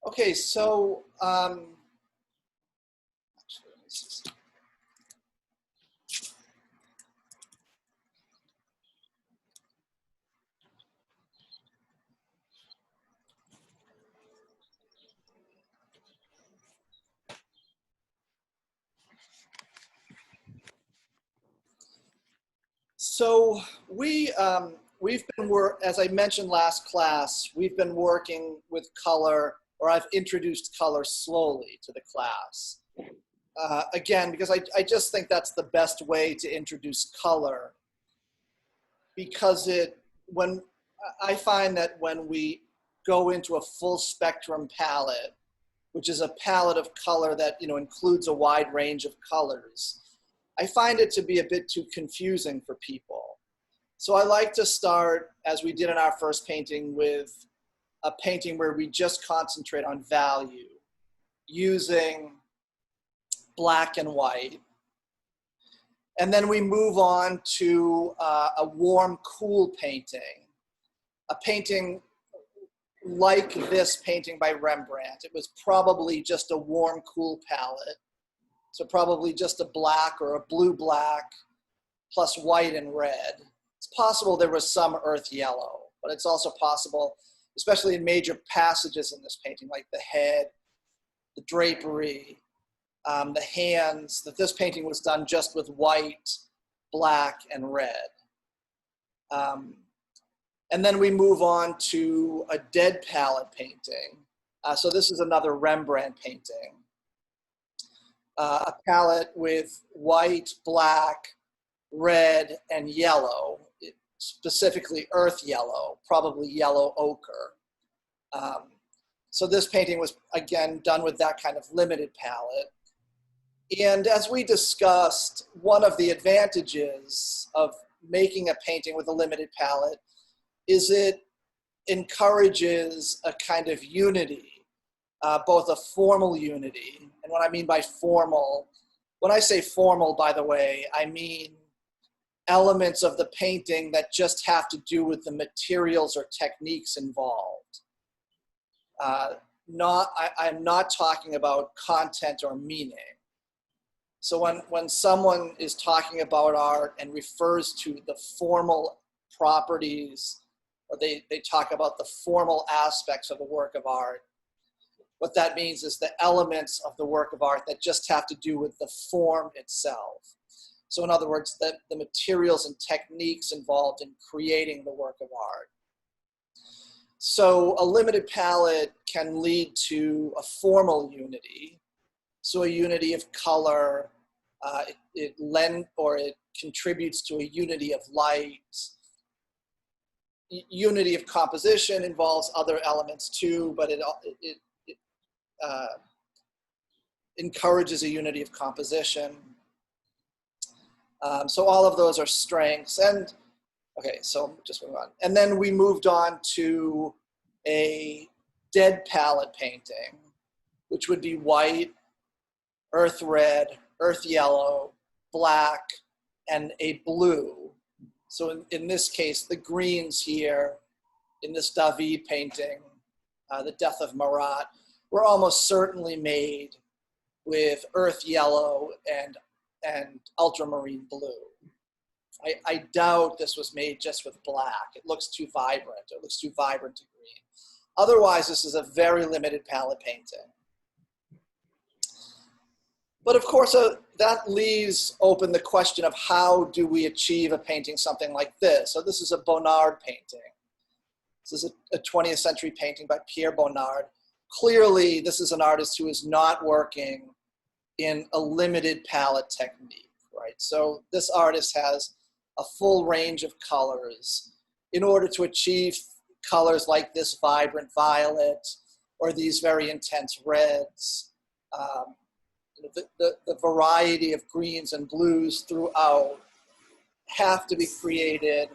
Okay, so so we've been as I mentioned last class, we've been working with color, or I've introduced color slowly to the class. Again, because I just think that's the best way to introduce color, because when I find that when we go into a full spectrum palette, which is a palette of color that includes a wide range of colors, I find it to be a bit too confusing for people. So I like to start, as we did in our first painting, with a painting where we just concentrate on value, using black and white. And then we move on to a warm, cool painting, a painting like this painting by Rembrandt. It was probably just a warm, cool palette. So probably just a black or a blue-black plus white and red. It's possible there was some earth yellow, but it's also possible, especially in major passages in this painting, like the head, the drapery, the hands, that this painting was done just with white, black, and red. And then we move on to a dead palette painting. So this is another Rembrandt painting. A palette with white, black, red, and yellow, specifically earth yellow, probably yellow ochre. So this painting was, again, done with that kind of limited palette. And as we discussed, one of the advantages of making a painting with a limited palette is it encourages a kind of unity, both a formal unity. And what I mean by formal, when I say formal, by the way, I mean elements of the painting that just have to do with the materials or techniques involved. I'm not talking about content or meaning. So when someone is talking about art and refers to the formal properties, or they talk about the formal aspects of a work of art, what that means is the elements of the work of art that just have to do with the form itself. So in other words, the materials and techniques involved in creating the work of art. So a limited palette can lead to a formal unity. So a unity of color, it contributes to a unity of light. Unity of composition involves other elements too, but it encourages a unity of composition. So all of those are strengths. And okay, so just move on. And then we moved on to a dead palette painting, which would be white, earth red, earth yellow, black, and a blue. So in this case, the greens here in this David painting, The Death of Marat, were almost certainly made with earth yellow and ultramarine blue. I doubt this was made just with black. It looks too vibrant. It looks too vibrant to green. Otherwise, this is a very limited palette painting. But of course, that leaves open the question of how do we achieve a painting something like this? So this is a Bonnard painting. This is a 20th century painting by Pierre Bonnard. Clearly, this is an artist who is not working in a limited palette technique, right? So this artist has a full range of colors in order to achieve colors like this vibrant violet or these very intense reds. The variety of greens and blues throughout have to be created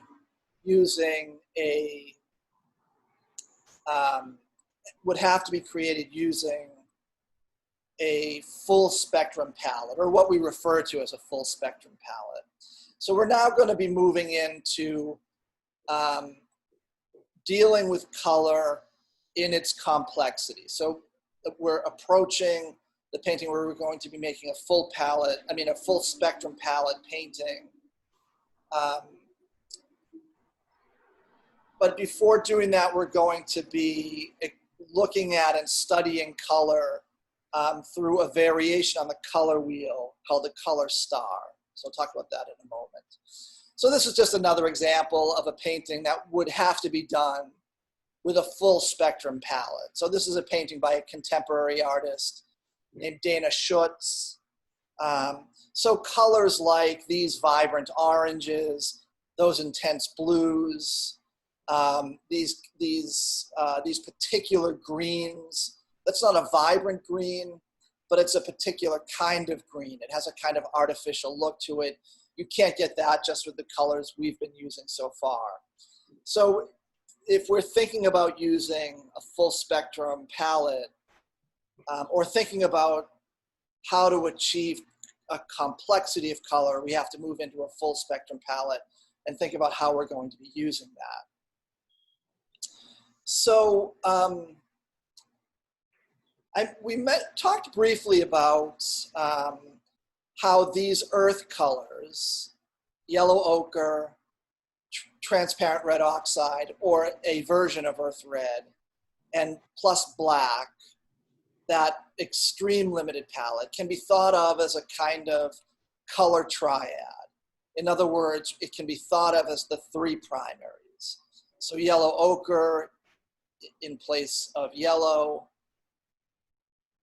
using would have to be created using a full spectrum palette, or what we refer to as a full spectrum palette. So we're now going to be moving into dealing with color in its complexity. So we're approaching the painting where we're going to be making a full palette, a full spectrum palette painting. But before doing that, we're going to be looking at and studying color through a variation on the color wheel called the color star. So I'll talk about that in a moment. So this is just another example of a painting that would have to be done with a full spectrum palette. So this is a painting by a contemporary artist named Dana Schutz. So colors like these vibrant oranges, those intense blues, these particular greens. That's not a vibrant green, but it's a particular kind of green. It has a kind of artificial look to it. You can't get that just with the colors we've been using so far. So if we're thinking about using a full spectrum palette, or thinking about how to achieve a complexity of color, we have to move into a full spectrum palette and think about how we're going to be using that. So we talked briefly about how these earth colors, yellow ochre, transparent red oxide, or a version of earth red, and plus black, that extreme limited palette can be thought of as a kind of color triad. In other words, it can be thought of as the three primaries. So yellow ochre in place of yellow,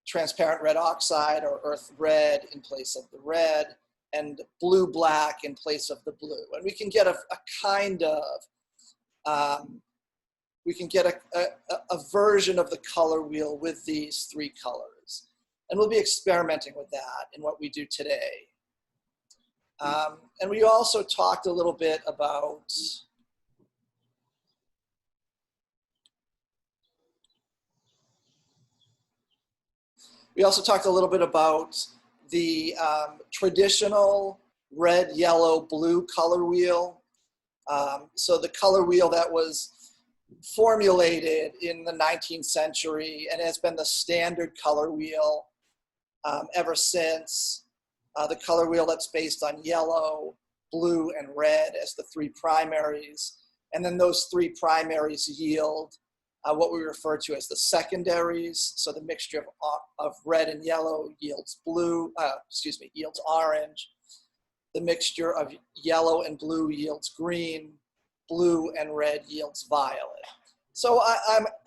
transparent red oxide or earth red in place of the red, and blue black in place of the blue. And we can get a kind of, we can get a version of the color wheel with these three colors. And we'll be experimenting with that in what we do today. And we also talked a little bit about the traditional red, yellow, blue color wheel. So the color wheel that was formulated in the 19th century and has been the standard color wheel ever since. The color wheel that's based on yellow, blue, and red as the three primaries. And then those three primaries yield what we refer to as the secondaries. So the mixture of red and yellow yields yields orange. The mixture of yellow and blue yields green. Blue and red yields violet. So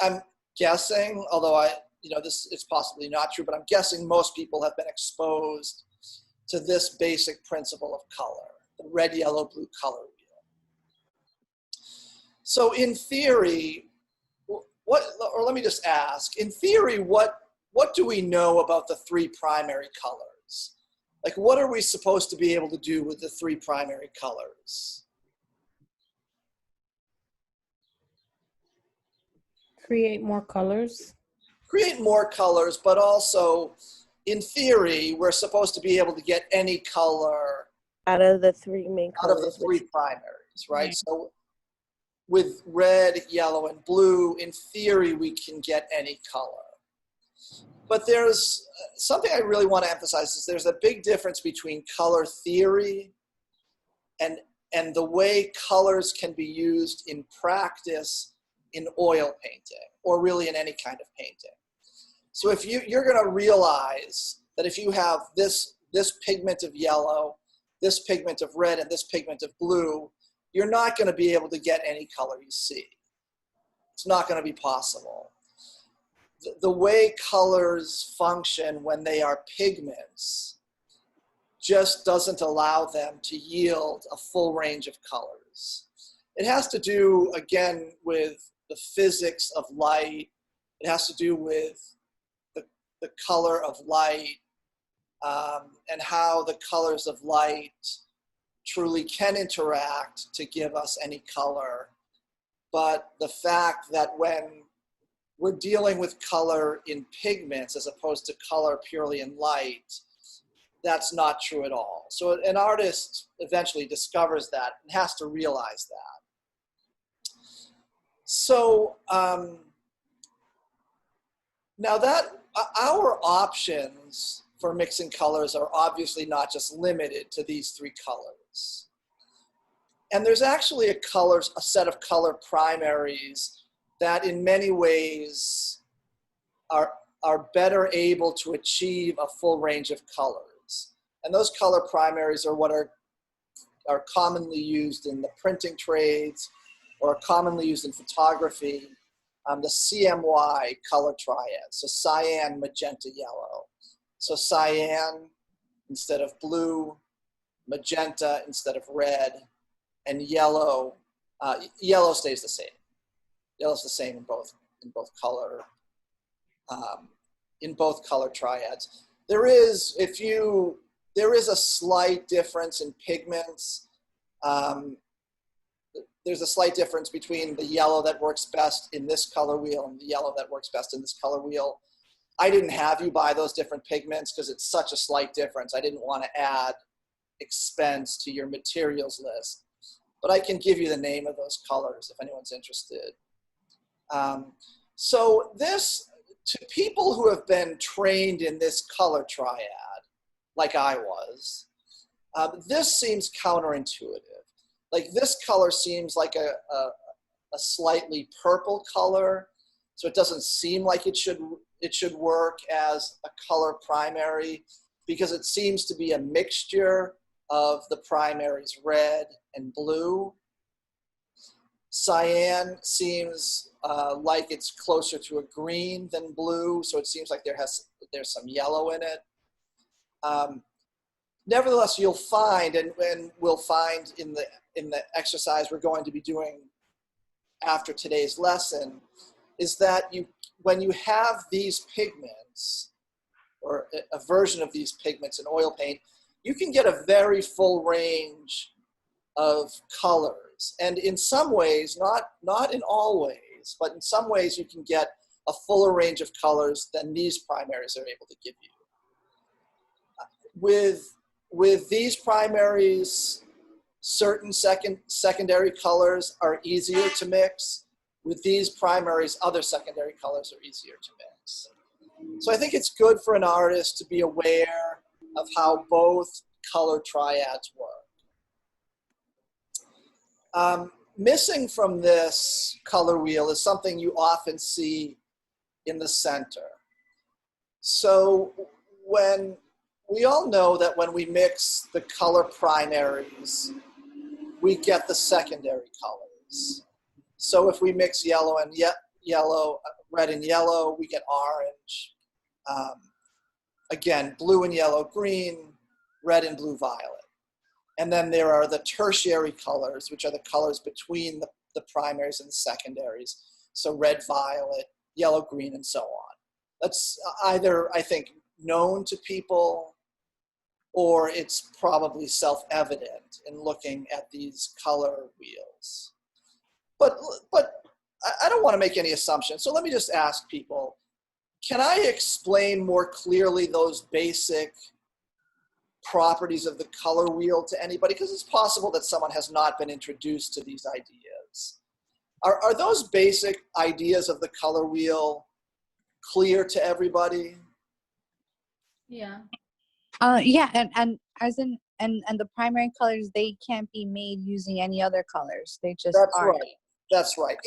I'm guessing, although this is possibly not true, but I'm guessing most people have been exposed to this basic principle of color, the red, yellow, blue color wheel. So in theory, let me just ask, in theory, what do we know about the three primary colors? Like, what are we supposed to be able to do with the three primary colors? Create more colors. Create more colors, but also, in theory, we're supposed to be able to get any color out of the three main colors. Out of the three primaries, right? Yeah. So with red, yellow, and blue, in theory, we can get any color. But there's something I really want to emphasize is there's a big difference between color theory and the way colors can be used in practice in oil painting, or really in any kind of painting. So if you're going to realize that if you have this pigment of yellow, this pigment of red, and this pigment of blue, you're not going to be able to get any color you see. It's not going to be possible. The way colors function when they are pigments just doesn't allow them to yield a full range of colors. It has to do, again, with the physics of light. It has to do with the color of light and how the colors of light truly can interact to give us any color. But the fact that when we're dealing with color in pigments as opposed to color purely in light, that's not true at all. So an artist eventually discovers that and has to realize that. So Now that our options for mixing colors are obviously not just limited to these three colors. And there's actually a set of color primaries that in many ways are better able to achieve a full range of colors. And those color primaries are what are commonly used in the printing trades or commonly used in photography, the CMY color triad. So cyan, magenta, yellow. So cyan instead of blue, magenta instead of red, and yellow. Yellow stays the same. Yellow's the same in both color triads. There is a slight difference in pigments. There's a slight difference between the yellow that works best in this color wheel and the yellow that works best in this color wheel. I didn't have you buy those different pigments because it's such a slight difference. I didn't want to add expense to your materials list, but I can give you the name of those colors if anyone's interested. So this, to people who have been trained in this color triad, like I was, this seems counterintuitive. Like this color seems like a slightly purple color, so it doesn't seem like it should work as a color primary because it seems to be a mixture of the primaries red and blue. Cyan seems like it's closer to a green than blue, so it seems like there's some yellow in it. Nevertheless, you'll find, and we'll find in the exercise we're going to be doing after today's lesson, is that when you have these pigments, or a version of these pigments in oil paint, you can get a very full range of colors. And in some ways, not in all ways, but in some ways you can get a fuller range of colors than these primaries are able to give you. With these primaries, certain secondary colors are easier to mix. With these primaries, other secondary colors are easier to mix. So I think it's good for an artist to be aware of how both color triads work. Missing from this color wheel is something you often see in the center. So we all know that when we mix the color primaries, we get the secondary colors. So if we mix yellow and red and yellow, we get orange. Again, blue and yellow, green, red and blue, violet. And then there are the tertiary colors, which are the colors between the primaries and the secondaries. So red, violet, yellow, green, and so on. That's either, I think, known to people, or it's probably self-evident in looking at these color wheels. But I don't want to make any assumptions. So let me just ask people, can I explain more clearly those basic properties of the color wheel to anybody? Because it's possible that someone has not been introduced to these ideas. Are those basic ideas of the color wheel clear to everybody? Yeah. Yeah, and as in and the primary colors, they can't be made using any other colors. They just are. Right. That's right.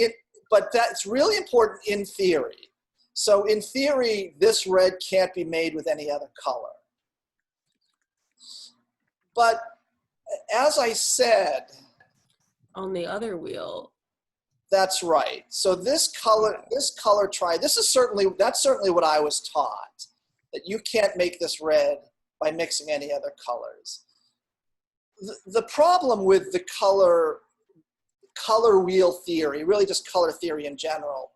But that's really important in theory. So in theory, this red can't be made with any other color. But as I said, On the other wheel. that's right. So this color triad, that's certainly what I was taught, that you can't make this red by mixing any other colors. The problem with the color wheel theory, really just color theory in general,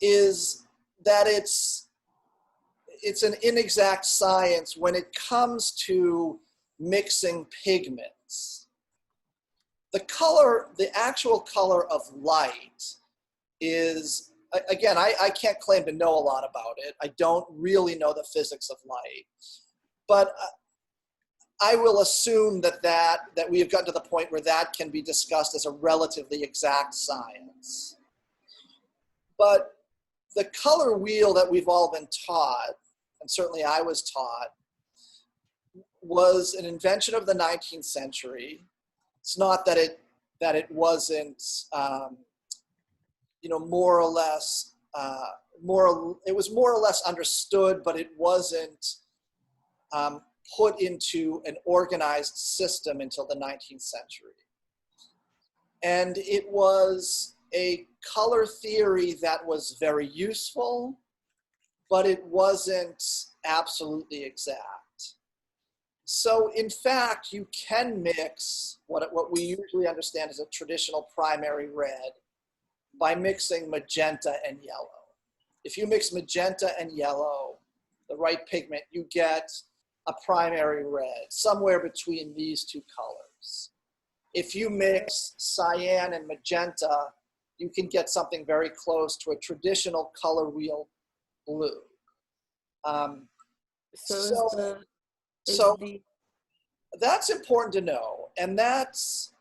is that it's an inexact science when it comes to mixing pigments. The actual color of light is, again, I can't claim to know a lot about it. I don't really know the physics of light, but I will assume that we have gotten to the point where that can be discussed as a relatively exact science. But the color wheel that we've all been taught, and certainly I was taught, was an invention of the 19th century. It's not that it wasn't, more or less, it was more or less understood, but it wasn't put into an organized system until the 19th century. And it was a color theory that was very useful, but it wasn't absolutely exact. So in fact, you can mix what we usually understand as a traditional primary red by mixing magenta and yellow. If you mix magenta and yellow, the right pigment, you get a primary red, somewhere between these two colors. If you mix cyan and magenta, you can get something very close to a traditional color wheel blue. So that's important to know, and that's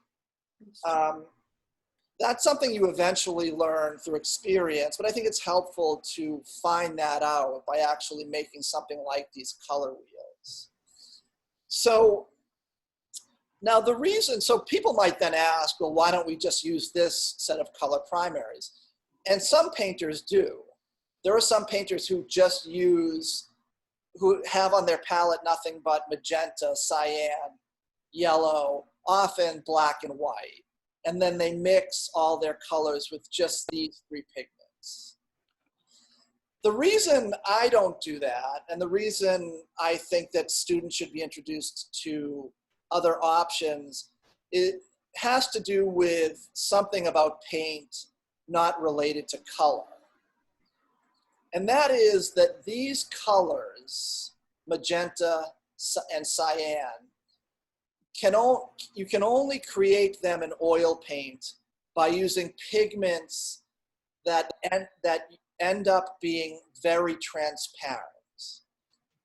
something you eventually learn through experience, but I think it's helpful to find that out by actually making something like these color wheels. So now the reason, so people might then ask, well, why don't we just use this set of color primaries? And some painters do. There are some painters who just use, who have on their palette nothing but magenta, cyan, yellow, often black and white. And then they mix all their colors with just these three pigments. The reason I don't do that, and the reason I think that students should be introduced to other options, it has to do with something about paint not related to color. And that is that these colors, magenta and cyan, you can only create them in oil paint by using pigments that end up being very transparent.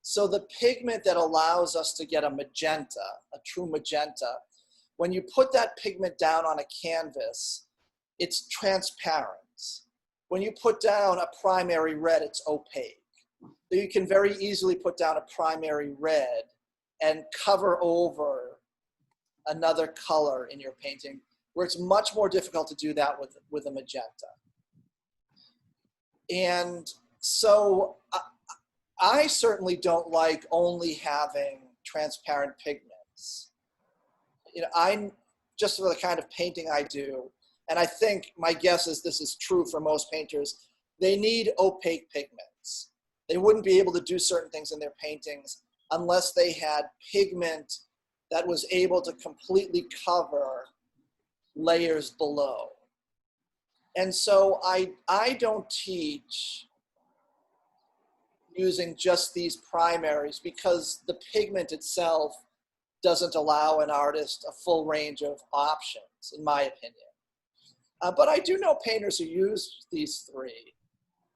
So the pigment that allows us to get a magenta, a true magenta, when you put that pigment down on a canvas, it's transparent. When you put down a primary red, it's opaque. So you can very easily put down a primary red and cover over another color in your painting, where it's much more difficult to do that with a magenta. And so I certainly don't like only having transparent pigments. I'm just for the kind of painting I do, and I think my guess is this is true for most painters, they need opaque pigments. They wouldn't be able to do certain things in their paintings unless they had pigment that was able to completely cover layers below. And so I don't teach using just these primaries because the pigment itself doesn't allow an artist a full range of options, in my opinion. But I do know painters who use these three.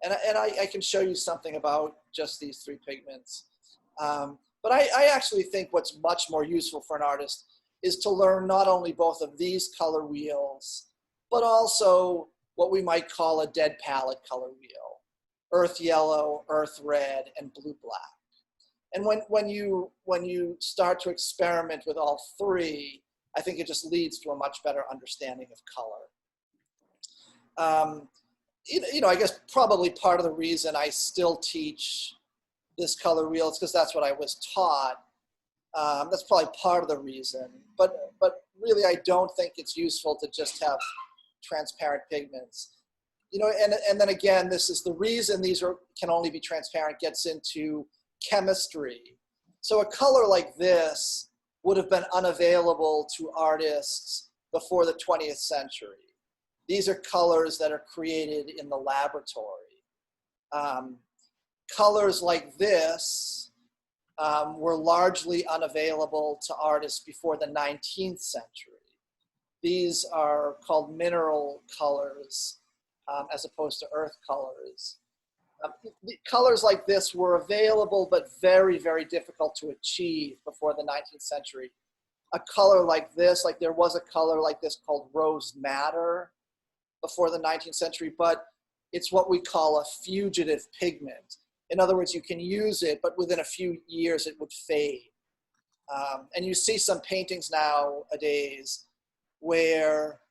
And I can show you something about just these three pigments. But I actually think what's much more useful for an artist is to learn not only both of these color wheels, but also what we might call a dead palette color wheel: earth yellow, earth red, and blue black. And when you start to experiment with all three, I think it just leads to a much better understanding of color. I guess probably part of the reason I still teach this color wheel is because that's what I was taught. That's probably part of the reason. But really, I don't think it's useful to just have transparent pigments. And then again, this is the reason these can only be transparent, gets into chemistry. So a color like this would have been unavailable to artists before the 20th century. These are colors that are created in the laboratory. Colors like this were largely unavailable to artists before the 19th century. These are called mineral colors as opposed to earth colors. Colors like this were available but very, very difficult to achieve before the 19th century. A color like this, like there was a color like this called rose madder before the 19th century, but it's what we call a fugitive pigment. In other words, you can use it, but within a few years it would fade. And you see some paintings nowadays where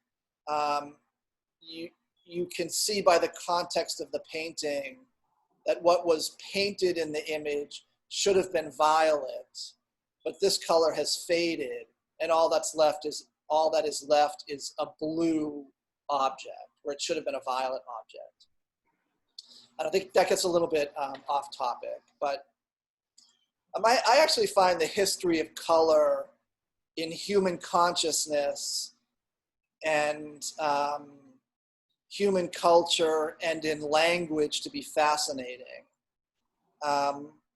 you can see by the context of the painting that what was painted in the image should have been violet, but this color has faded, and all that is left is a blue object where it should have been a violet object. I think that gets a little bit off topic, but I actually find the history of color in human consciousness and human culture and in language to be fascinating.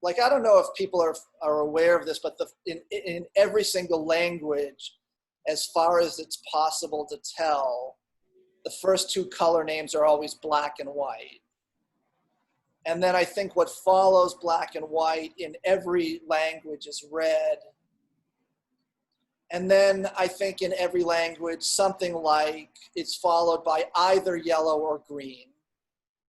Like, I don't know if people are aware of this, but in every single language, as far as it's possible to tell, the first two color names are always black and white. And then I think what follows black and white in every language is red. And then I think in every language, something like it's followed by either yellow or green.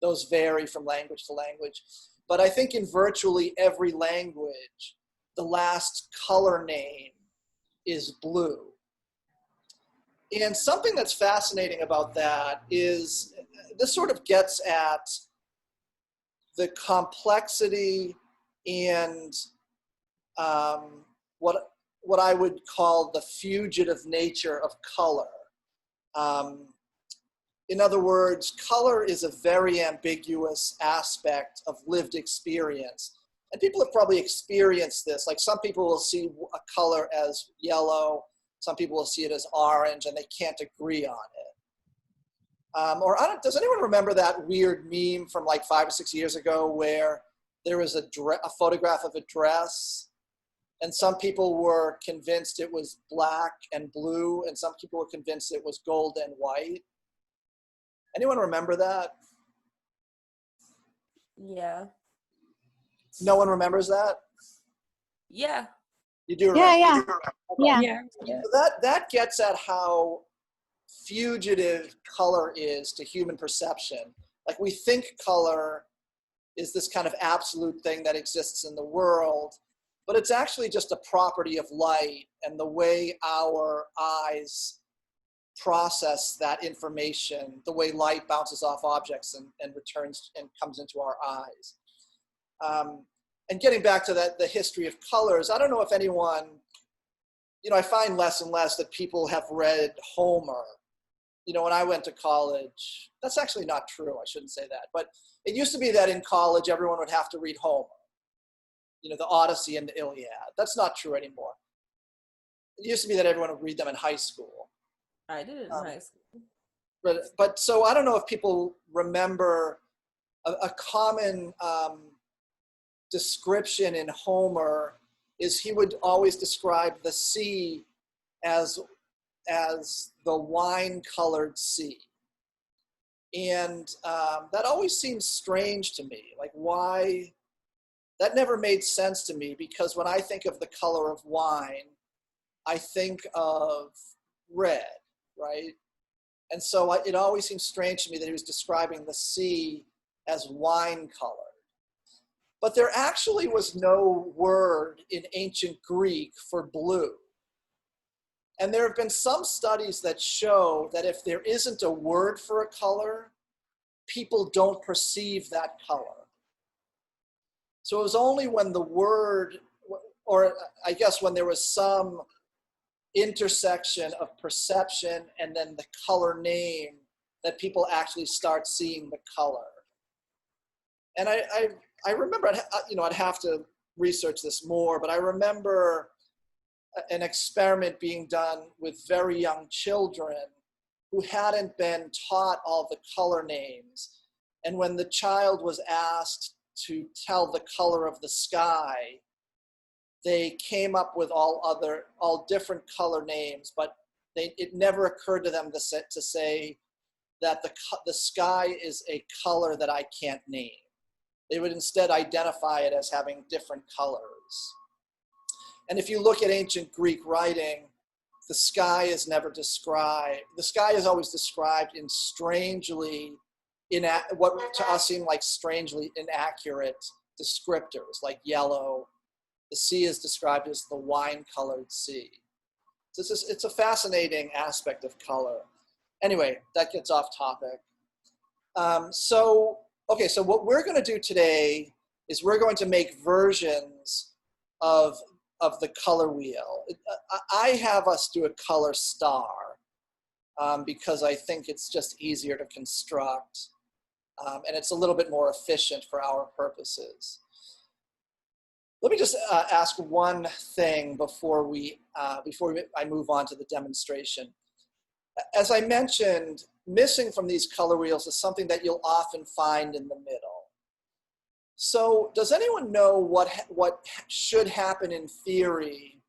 Those vary from language to language. But I think in virtually every language, the last color name is blue. And something that's fascinating about that is this sort of gets at the complexity and what I would call the fugitive nature of color. In other words, color is a very ambiguous aspect of lived experience. And people have probably experienced this. Like, some people will see a color as yellow, some people will see it as orange, and they can't agree on it. Does anyone remember that weird meme from like 5 or 6 years ago where there was a photograph of a dress, and some people were convinced it was black and blue, and some people were convinced it was gold and white? Anyone remember that? Yeah. No one remembers that? Yeah. You do remember? Yeah. Yeah. So that gets at how fugitive color is to human perception. Like, we think color is this kind of absolute thing that exists in the world, but it's actually just a property of light and the way our eyes process that information, the way light bounces off objects and returns and comes into our eyes. And getting back to the history of colors, I don't know if anyone, I find less and less that people have read Homer. When I went to college, that's actually not true, I shouldn't say that, but it used to be that in college everyone would have to read Homer, the Odyssey and the Iliad. That's not true anymore. It used to be that everyone would read them in high school. I did it in high school. But so I don't know if people remember a common description in Homer is he would always describe the sea as the wine-colored sea. And that always seems strange to me. Like, why? That never made sense to me, because when I think of the color of wine, I think of red, right? And so it always seems strange to me that he was describing the sea as wine-colored. But there actually was no word in ancient Greek for blue. And there have been some studies that show that if there isn't a word for a color, people don't perceive that color. So it was only when the word, or I guess when there was some intersection of perception and then the color name, that people actually start seeing the color. And I remember, I'd have to research this more, but I remember an experiment being done with very young children who hadn't been taught all the color names. And when the child was asked to tell the color of the sky, they came up with all different color names, but it never occurred to them to say that the sky is a color that I can't name. They would instead identify it as having different colors. And if you look at ancient Greek writing, the sky is never described. The sky is always described in strangely what to us seem like strangely inaccurate descriptors, like yellow. The sea is described as the wine-colored sea. It's a fascinating aspect of color. Anyway, that gets off topic. So what we're going to do today is we're going to make versions of the color wheel. I have us do a color star because I think it's just easier to construct and it's a little bit more efficient for our purposes. Let me just ask one thing before I move on to the demonstration. As I mentioned, missing from these color wheels is something that you'll often find in the middle. So does anyone know what should happen in theory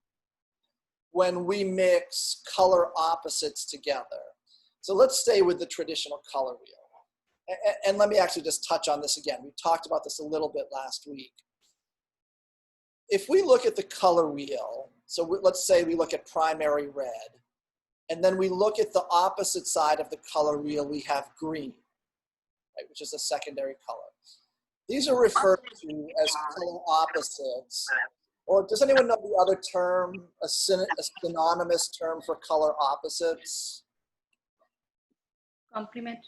when we mix color opposites together? So let's stay with the traditional color wheel. And let me actually just touch on this again. We talked about this a little bit last week. If we look at the color wheel, so let's say we look at primary red, and then we look at the opposite side of the color wheel, we have green, right, which is a secondary color. These are referred to as color opposites. Or does anyone know the other term, a synonymous term for color opposites? Complementary.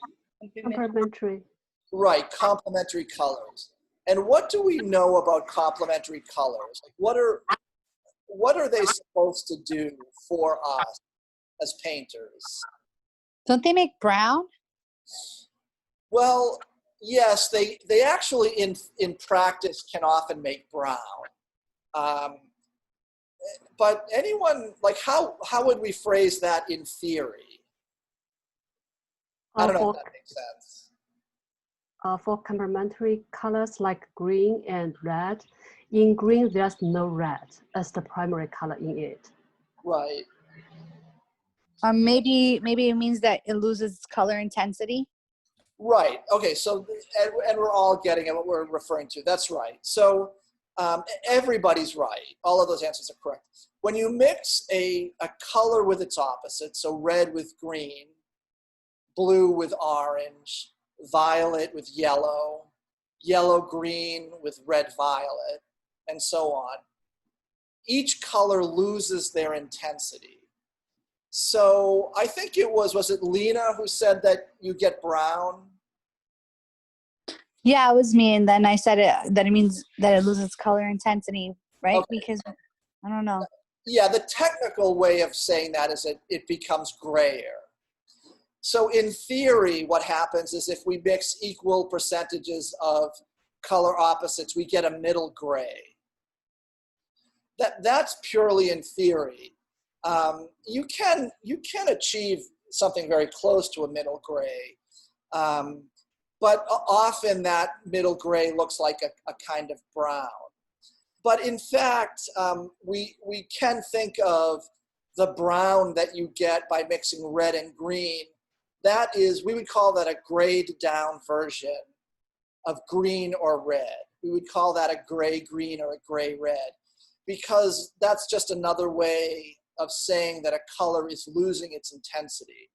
Right, complementary colors. And what do we know about complementary colors? Like what are they supposed to do for us as painters? Don't they make brown? Well, yes, they actually in practice can often make brown. But anyone, like how would we phrase that in theory? I don't know if that makes sense. For complementary colors like green and red, in green there's no red as the primary color in it. Right. Maybe it means that it loses its color intensity. Right. Okay. So, and we're all getting at what we're referring to. That's right. So everybody's right. All of those answers are correct. When you mix a color with its opposite, so red with green, blue with orange, violet with yellow, yellow-green with red-violet, and so on, each color loses their intensity. So I think was it Lena who said that you get brown? Yeah, it was me, and then I said that it means that it loses color intensity, right? Okay. Because I don't know. Yeah, the technical way of saying that is that it becomes grayer. So in theory, what happens is if we mix equal percentages of color opposites, we get a middle gray. That's purely in theory. You can achieve something very close to a middle gray, but often that middle gray looks like a kind of brown. But in fact, we can think of the brown that you get by mixing red and green. That is, we would call that a grayed down version of green or red. We would call that a gray green or a gray red, because that's just another way of saying that a color is losing its intensity.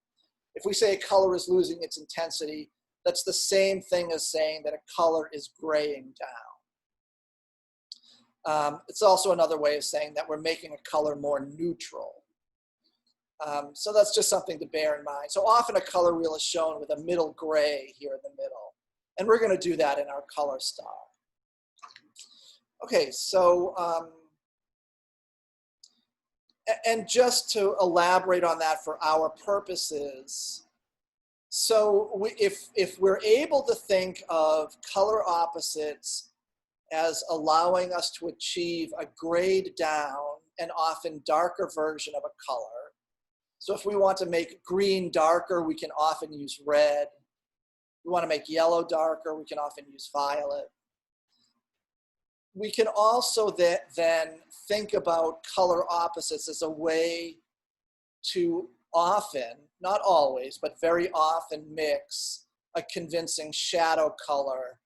If we say a color is losing its intensity, that's the same thing as saying that a color is graying down. It's also another way of saying that we're making a color more neutral. So that's just something to bear in mind. So often a color wheel is shown with a middle gray here in the middle. And we're going to do that in our color star. Okay, so, and just to elaborate on that for our purposes, so if we're able to think of color opposites as allowing us to achieve a grayed down and often darker version of a color. So if we want to make green darker, we can often use red. If we want to make yellow darker, we can often use violet. We can also then think about color opposites as a way to often, not always, but very often mix a convincing shadow color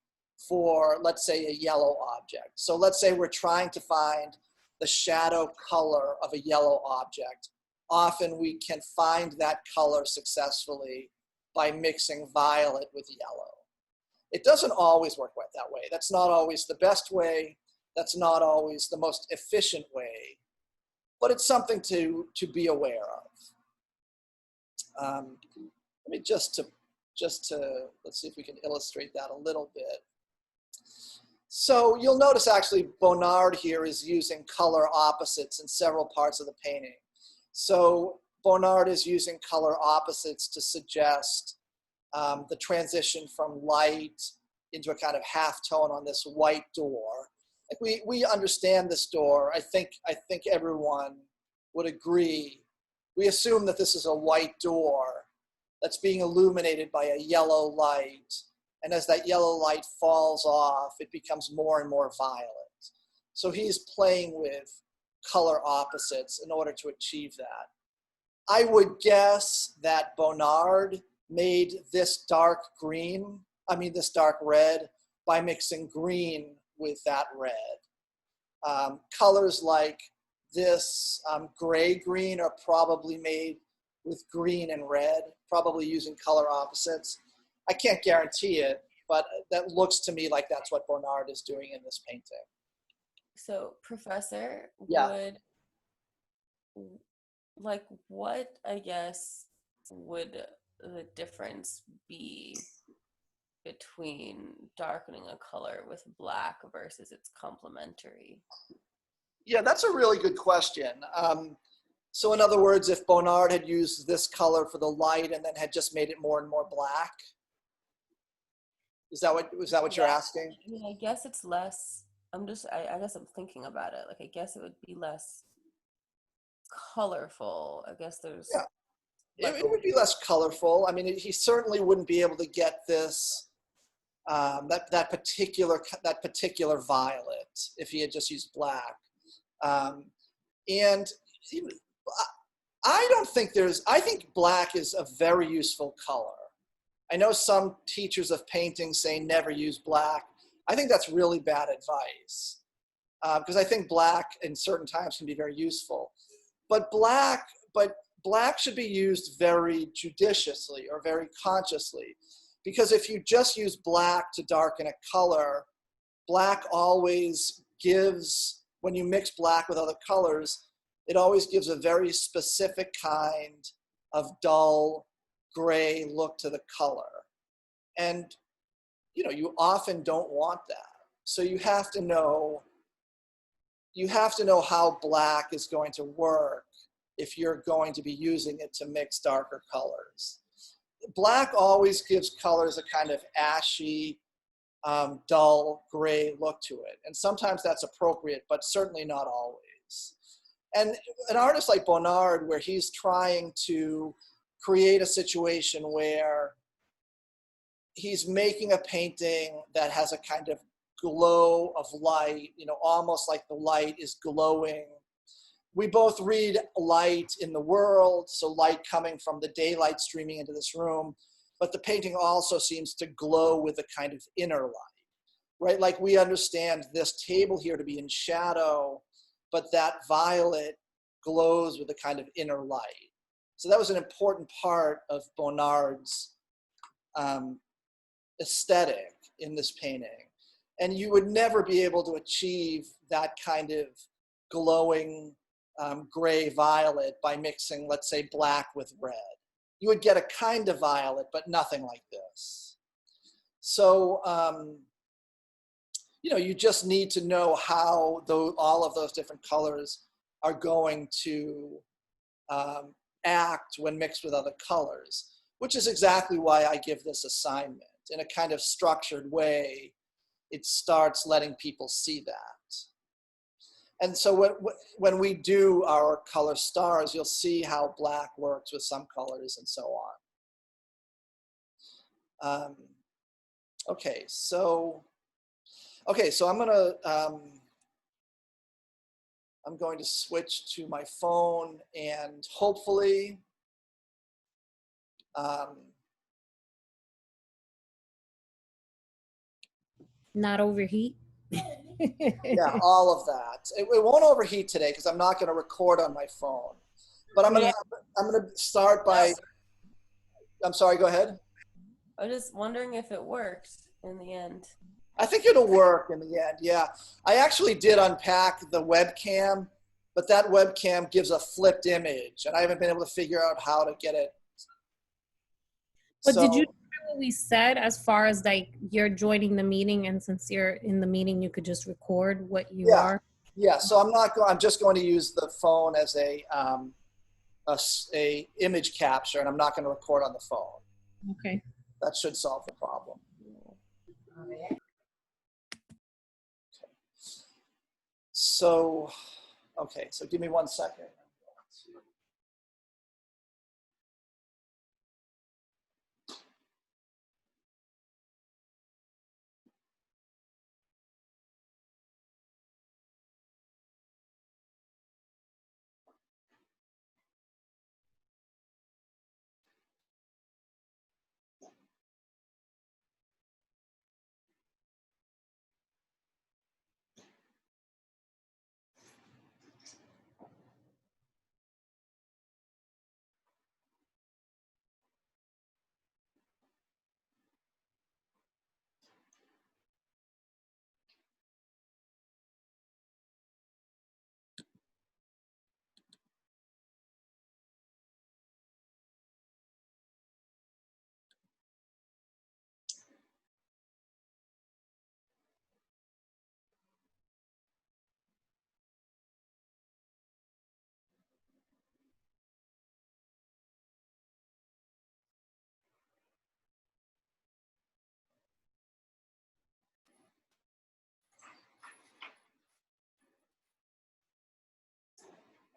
for, let's say, a yellow object. So let's say we're trying to find the shadow color of a yellow object. Often we can find that color successfully by mixing violet with yellow. It doesn't always work that way. That's not always the best way. That's not always the most efficient way, but it's something to be aware of. Let me just to let's see if we can illustrate that a little bit. So you'll notice actually Bonnard here is using color opposites in several parts of the painting. So Bonnard is using color opposites to suggest the transition from light into a kind of half tone on this white door. Like we understand this door. I think everyone would agree. We assume that this is a white door that's being illuminated by a yellow light. And as that yellow light falls off, it becomes more and more violet. So he's playing with color opposites in order to achieve that. I would guess that Bonnard made this dark red by mixing green with that red. Colors like this gray-green are probably made with green and red, probably using color opposites. I can't guarantee it, but that looks to me like that's what Bonnard is doing in this painting. So, Professor, Yeah. what, I guess, would the difference be between darkening a color with black versus its complementary? Yeah, that's a really good question. So in other words, if Bonnard had used this color for the light and then had just made it more and more black, was that what you're asking? I mean, I guess it's less, I guess I'm thinking about it. Like, I guess it would be less colorful. I guess there's... Yeah, it would be less colorful. I mean, he certainly wouldn't be able to get this, that particular violet if he had just used black. And I don't think I think black is a very useful color. I know some teachers of painting say never use black. I think that's really bad advice because I think black in certain times can be very useful. But black should be used very judiciously or very consciously, because if you just use black to darken a color, black always gives, when you mix black with other colors, it always gives a very specific kind of dull gray look to the color. And, you often don't want that. So you have to know how black is going to work if you're going to be using it to mix darker colors. Black always gives colors a kind of ashy, dull gray look to it. And sometimes that's appropriate, but certainly not always. And an artist like Bonnard, where he's trying to create a situation where he's making a painting that has a kind of glow of light, almost like the light is glowing. We both read light in the world, so light coming from the daylight streaming into this room, but the painting also seems to glow with a kind of inner light, right? Like we understand this table here to be in shadow, but that violet glows with a kind of inner light. So that was an important part of Bonnard's aesthetic in this painting. And you would never be able to achieve that kind of glowing gray violet by mixing, let's say, black with red. You would get a kind of violet, but nothing like this. So, you just need to know how all of those different colors are going to act when mixed with other colors, which is exactly why I give this assignment. In a kind of structured way, it starts letting people see that. And so when we do our color stars, you'll see how black works with some colors and so on. Okay, so I'm going to switch to my phone and hopefully Not overheat. yeah, all of that. It won't overheat today because I'm not going to record on my phone. But I'm gonna start by. I'm sorry. Go ahead. I was just wondering if it worked. in the end. I think it'll work in the end, yeah. I actually did unpack the webcam, but that webcam gives a flipped image, and I haven't been able to figure out how to get it. But did you So- hear what we said as far as like you're joining the meeting, and since you're in the meeting, you could just record what you Yeah. are? Yeah, so I'm just going to use the phone as a image capture, and I'm not going to record on the phone. Okay. That should solve the problem. So, okay, so give me 1 second.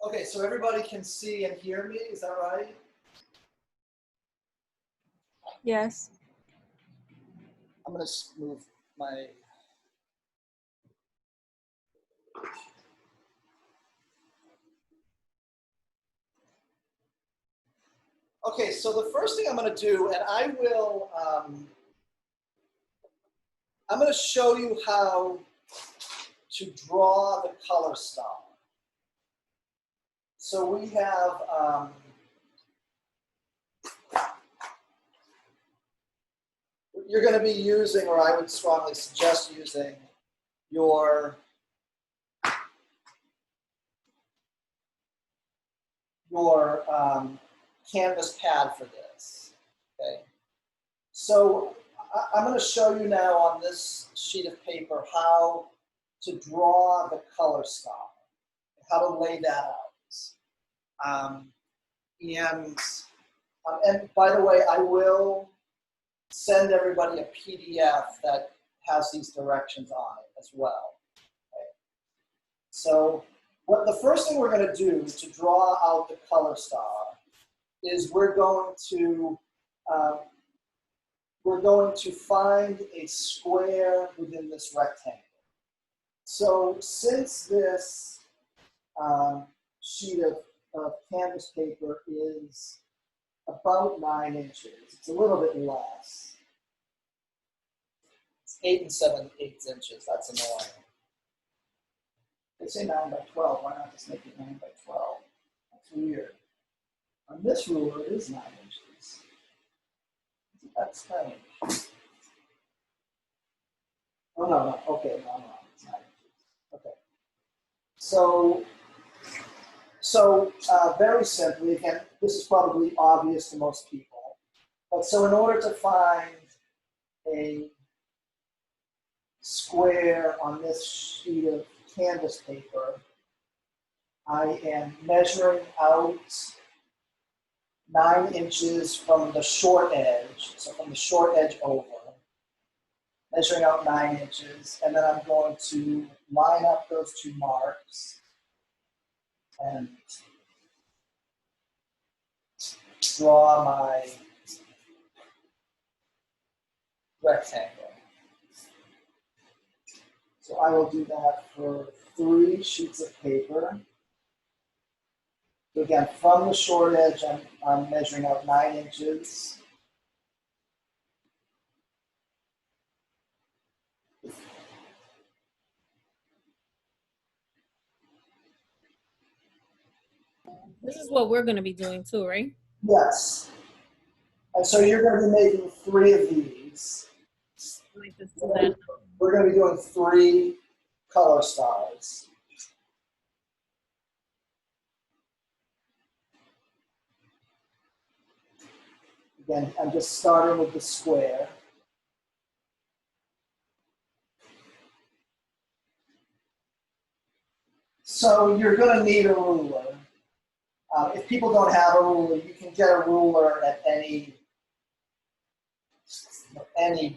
Okay, so everybody can see and hear me, is that right? Yes. I'm going to move my. Okay, so the first thing I'm going to do, and I will, I'm going to show you how to draw the color star. So we have, you're going to be using, or I would strongly suggest using, your canvas pad for this, okay? So I'm going to show you now on this sheet of paper how to draw the color star, how to lay that out. And by the way, I will send everybody a PDF that has these directions on it as well. Okay? So the first thing we're going to do to draw out the color star is we're going to find a square within this rectangle. So since this sheet of canvas paper is about 9 inches, it's a little bit less. It's 8 7/8 inches, that's annoying. They say 9 by 12, why not just make it 9 by 12? That's weird. On this ruler, it is 9 inches. That's strange. Oh, no, okay, no, it's 9 inches. Okay. So very simply, again, this is probably obvious to most people, but so in order to find a square on this sheet of canvas paper, I am measuring out 9 inches from the short edge, so from the short edge over, measuring out 9 inches, and then I'm going to line up those 2 marks and draw my rectangle. So I will do that for 3 sheets of paper. So again, from the short edge, I'm measuring out 9 inches. This is what we're going to be doing too, right? Yes. And so you're going to be making 3 of these. like this so that We're going to be doing 3 color stars. Again, I'm just starting with the square. So you're going to need a ruler. If people don't have a ruler, you can get a ruler at any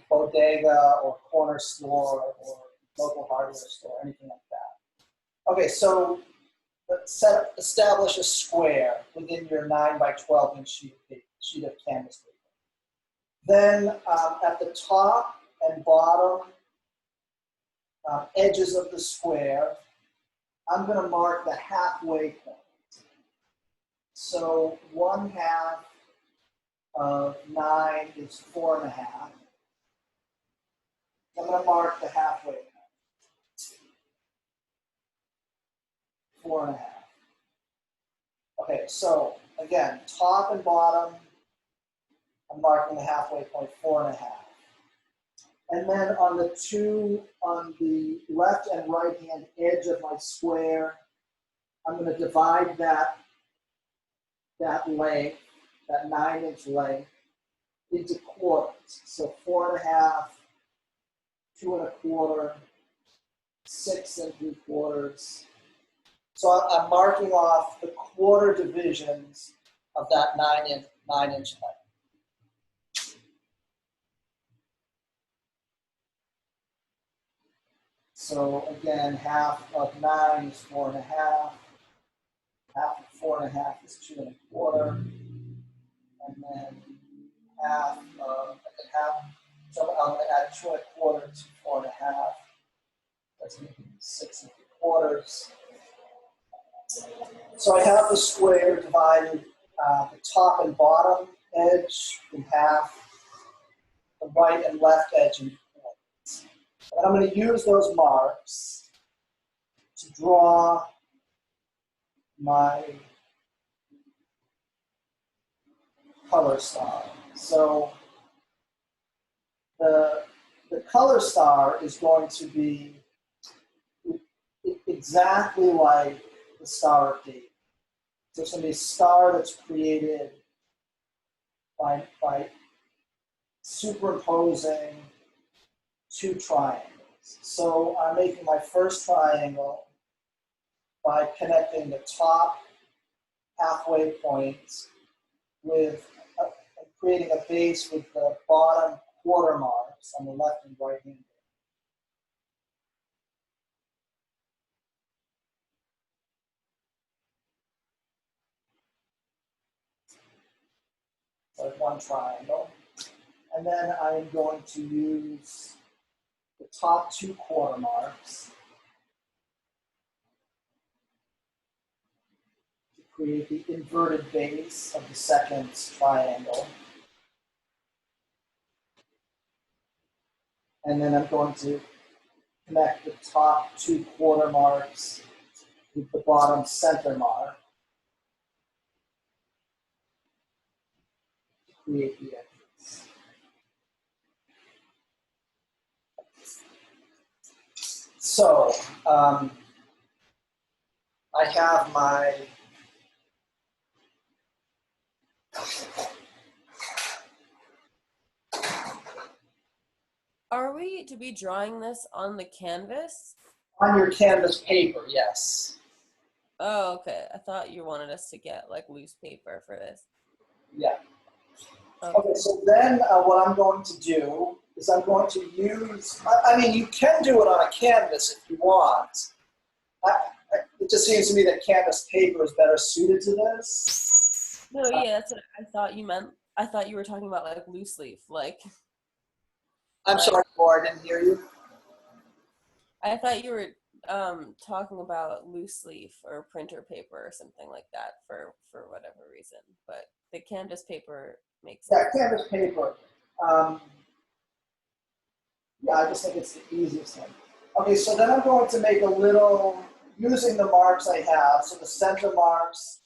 bodega or corner store or local hardware store, anything like that. Okay, so let's establish a square within your 9 by 12 inch sheet of canvas paper. Then at the top and bottom edges of the square, I'm going to mark the halfway point. So 1/2 of 9 is 4.5. I'm going to mark the halfway point. 4.5. Okay, so again, top and bottom, I'm marking the halfway point, 4.5. And then on the left and right hand edge of my square, I'm going to divide that length, that 9-inch length, into quarters. So 4.5, 2 1/4, 6 3/4. So I'm marking off the quarter divisions of that 9-inch length. So again, half of 9 is 4.5. Half of 4.5 is 2 1/4. And then half, so I'm going to add 2 1/4 to 4.5. That's 6 3/4. So I have the square divided, the top and bottom edge in half, the right and left edge in quarters. And I'm going to use those marks to draw my color star. So the color star is going to be exactly like the Star of David. So it's going to be a star that's created by superimposing 2 triangles. So I'm making my first triangle by connecting the top halfway point with creating a base with the bottom quarter marks on the left and right hand. So I have 1 triangle. And then I'm going to use the top 2 quarter marks to create the inverted base of the second triangle. And then I'm going to connect the top 2 quarter marks with the bottom center mark to create the entrance. So I have my Are we to be drawing this on the canvas? on your canvas paper, yes. Oh, okay. I thought you wanted us to get like loose paper for this. Yeah. Okay. Okay, so then what I'm going to do is I'm going to use, I mean, you can do it on a canvas if you want. It just seems to me that canvas paper is better suited to this. No, yeah, that's what I thought you meant. I thought you were talking about like loose leaf. Like, I'm sorry, Laura, I didn't hear you. I thought you were talking about loose leaf or printer paper or something like that for whatever reason. But the canvas paper makes sense. Yeah, canvas paper. Yeah, I just think it's the easiest thing. Okay, so then I'm going to make a little, using the marks I have, so the center marks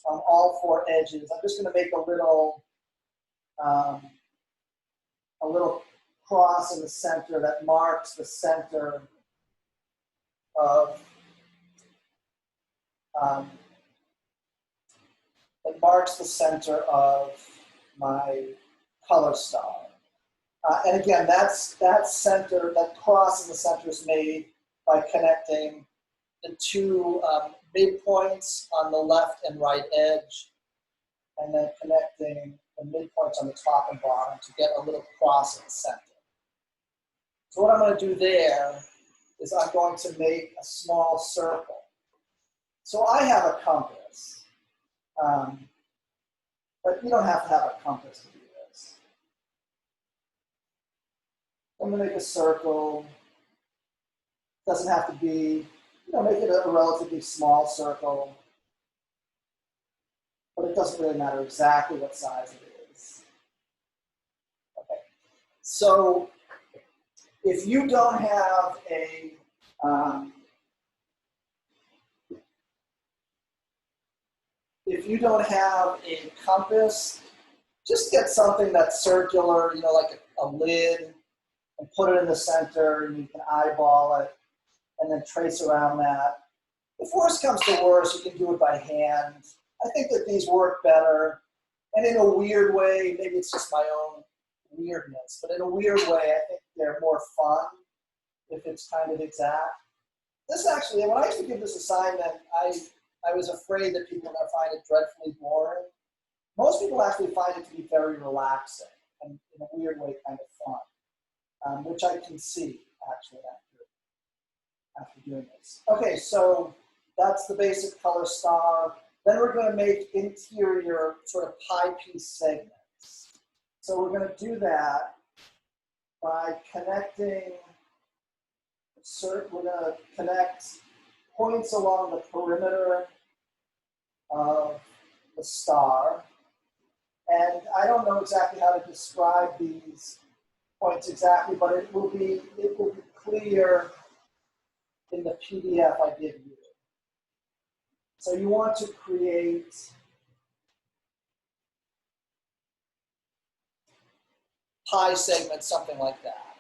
on all 4 edges, I'm just going to make a little cross in the center that marks the center of my color star. And again, that cross in the center is made by connecting the two midpoints on the left and right edge, and then connecting the midpoints on the top and bottom to get a little cross in the center. So what I'm going to do there is I'm going to make a small circle. So I have a compass, but you don't have to have a compass to do this. I'm going to make a circle. Doesn't have to be, make it a relatively small circle. But it doesn't really matter exactly what size it is. Okay. So if you don't have a compass, just get something that's circular, like a lid, and put it in the center, and you can eyeball it, and then trace around that. If worse comes to worse, you can do it by hand. I think that these work better, and in a weird way, maybe it's just my own weirdness, but in a weird way, I think they're more fun if it's kind of exact. This actually, when I used to give this assignment, I was afraid that people were going to find it dreadfully boring. Most people actually find it to be very relaxing and in a weird way kind of fun, which I can see actually after doing this. Okay, so that's the basic color star. Then we're going to make interior sort of pie piece segments. So we're going to do that by connecting, we're going to connect points along the perimeter of the star. And I don't know exactly how to describe these points exactly, but it will be clear in the PDF I give you. So you want to create pie segments, something like that.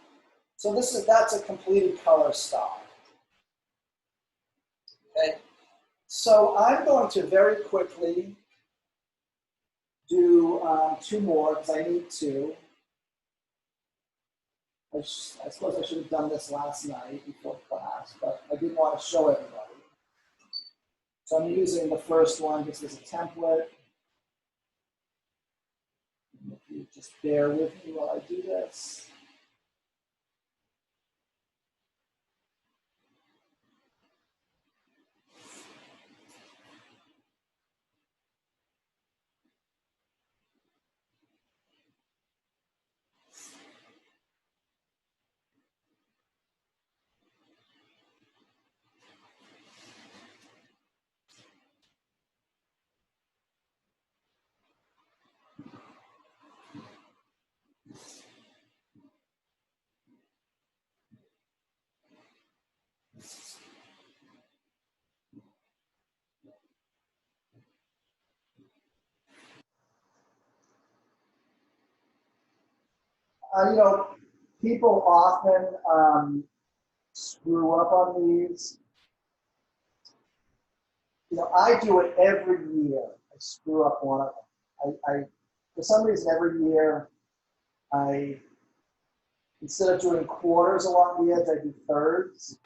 So that's a completed color star. Okay. So I'm going to very quickly do two more because I need to. I suppose I should have done this last night before class, but I didn't want to show everybody. So I'm using the first one just as a template. If you just bear with me while I do this. People often screw up on these. I do it every year. I screw up one of them. I for some reason, every year, instead of doing quarters along the edge, I do thirds.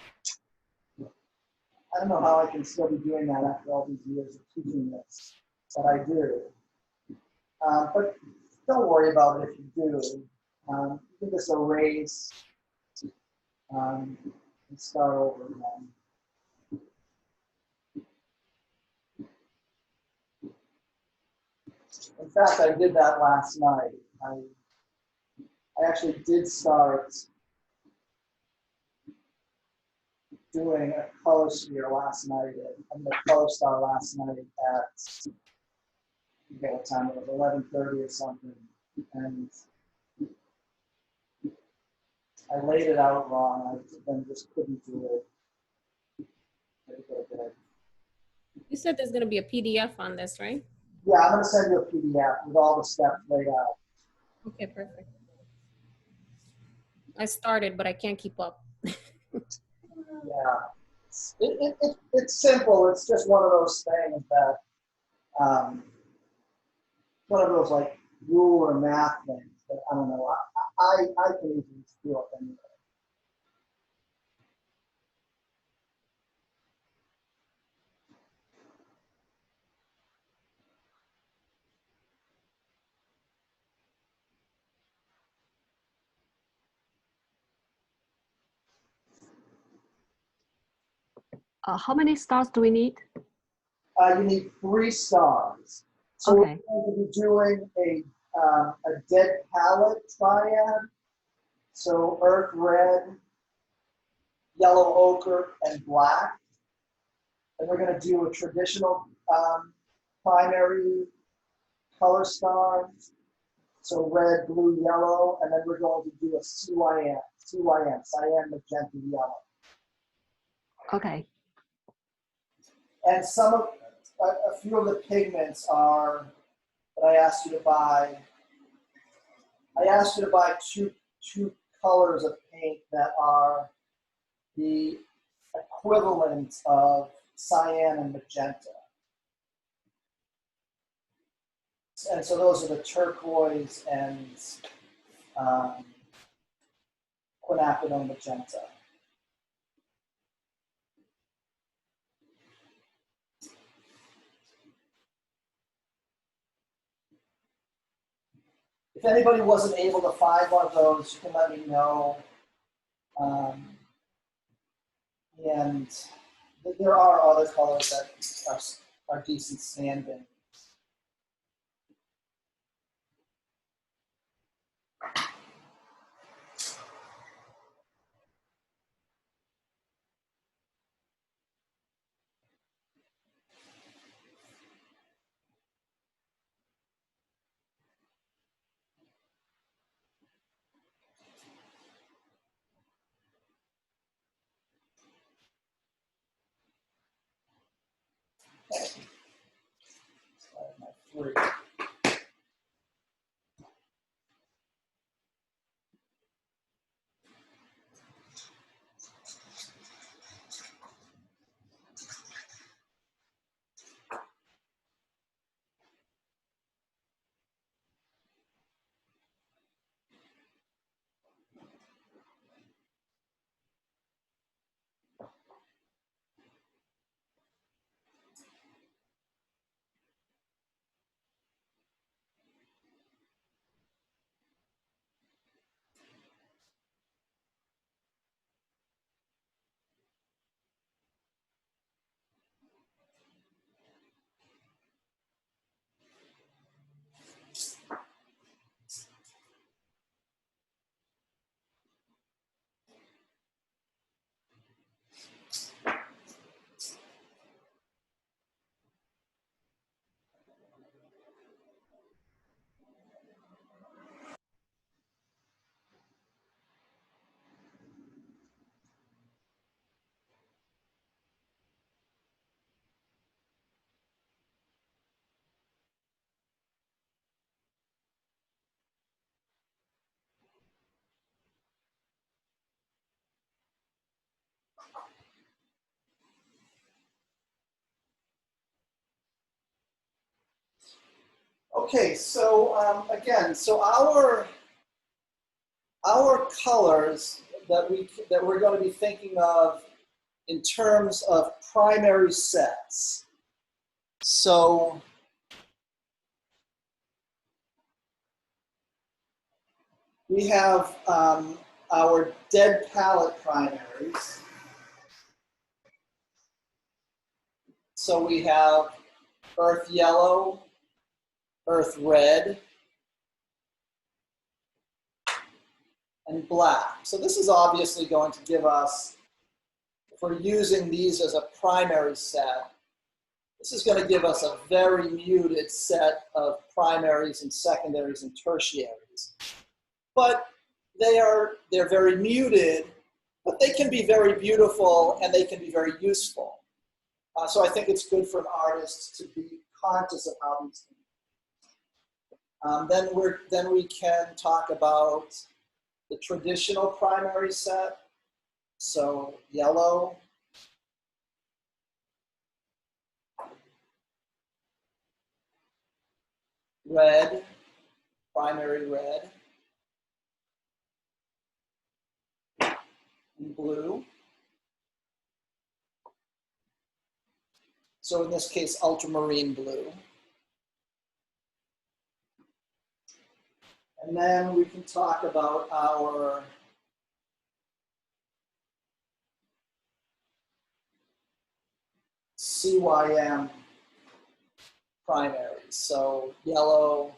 I don't know how I can still be doing that after all these years of teaching this, but I do. But don't worry about it if you do. You can just erase and start over again. In fact, I did that last night. I actually did start doing a color sphere last night. The color star last night at, I forget what time it was, 11:30 or something. And I laid it out wrong. I then just couldn't do it. You said there's going to be a PDF on this, right? Yeah, I'm going to send you a PDF with all the steps laid out. Okay, perfect. I started, but I can't keep up. Yeah. It's simple. It's just one of those things that, one of those like rule or math things that I don't know. I can easily screw up anyway. How many stars do we need? You need 3 stars. So Okay. we're going to be doing a dead palette triad. So earth red, yellow ochre, and black. And we're going to do a traditional primary color star. So red, blue, yellow, and then we're going to do a cyan, cyan, magenta, yellow. Okay. And some of, a few of the pigments are that I asked you to buy. I asked you to buy two colors of paint that are the equivalent of cyan and magenta. And so those are the turquoise and quinacridone magenta. If anybody wasn't able to find one of those, you can let me know. And there are other colors that are decent standing. My 3. Okay, so again, so our colors that we're going to be thinking of in terms of primary sets. So we have our dead palette primaries. So we have earth yellow, earth red, and black. So this is obviously going to give us, if we're using these as a primary set, this is going to give us a very muted set of primaries and secondaries and tertiaries. But they're very muted, but they can be very beautiful and they can be very useful. So I think it's good for an artist to be conscious of how these things. Then we can talk about the traditional primary set. So yellow, red, primary red, and blue. So in this case, ultramarine blue. And then we can talk about our CYM primaries. So yellow,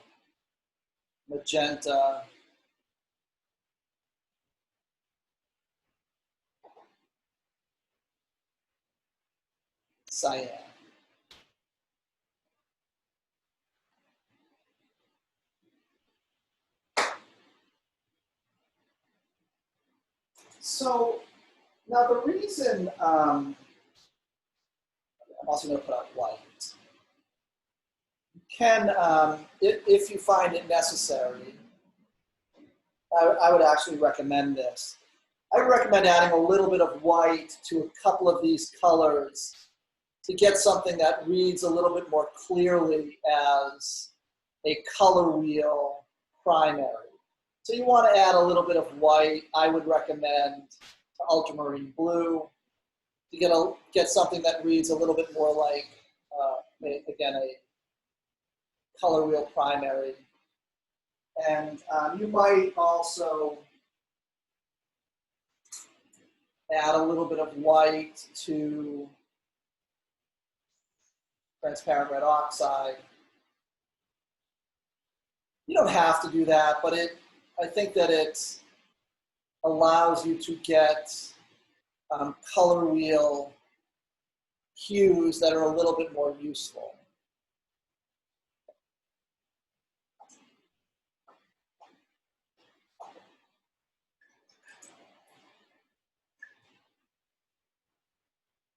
magenta, cyan. So now the reason, I'm also going to put out white. You can, if you find it necessary, I would actually recommend this. I would recommend adding a little bit of white to a couple of these colors to get something that reads a little bit more clearly as a color wheel primary. So you want to add a little bit of white. I would recommend ultramarine blue to get something that reads a little bit more like, again, a color wheel primary. And you might also add a little bit of white to transparent red oxide. You don't have to do that, but I think that it allows you to get color wheel hues that are a little bit more useful.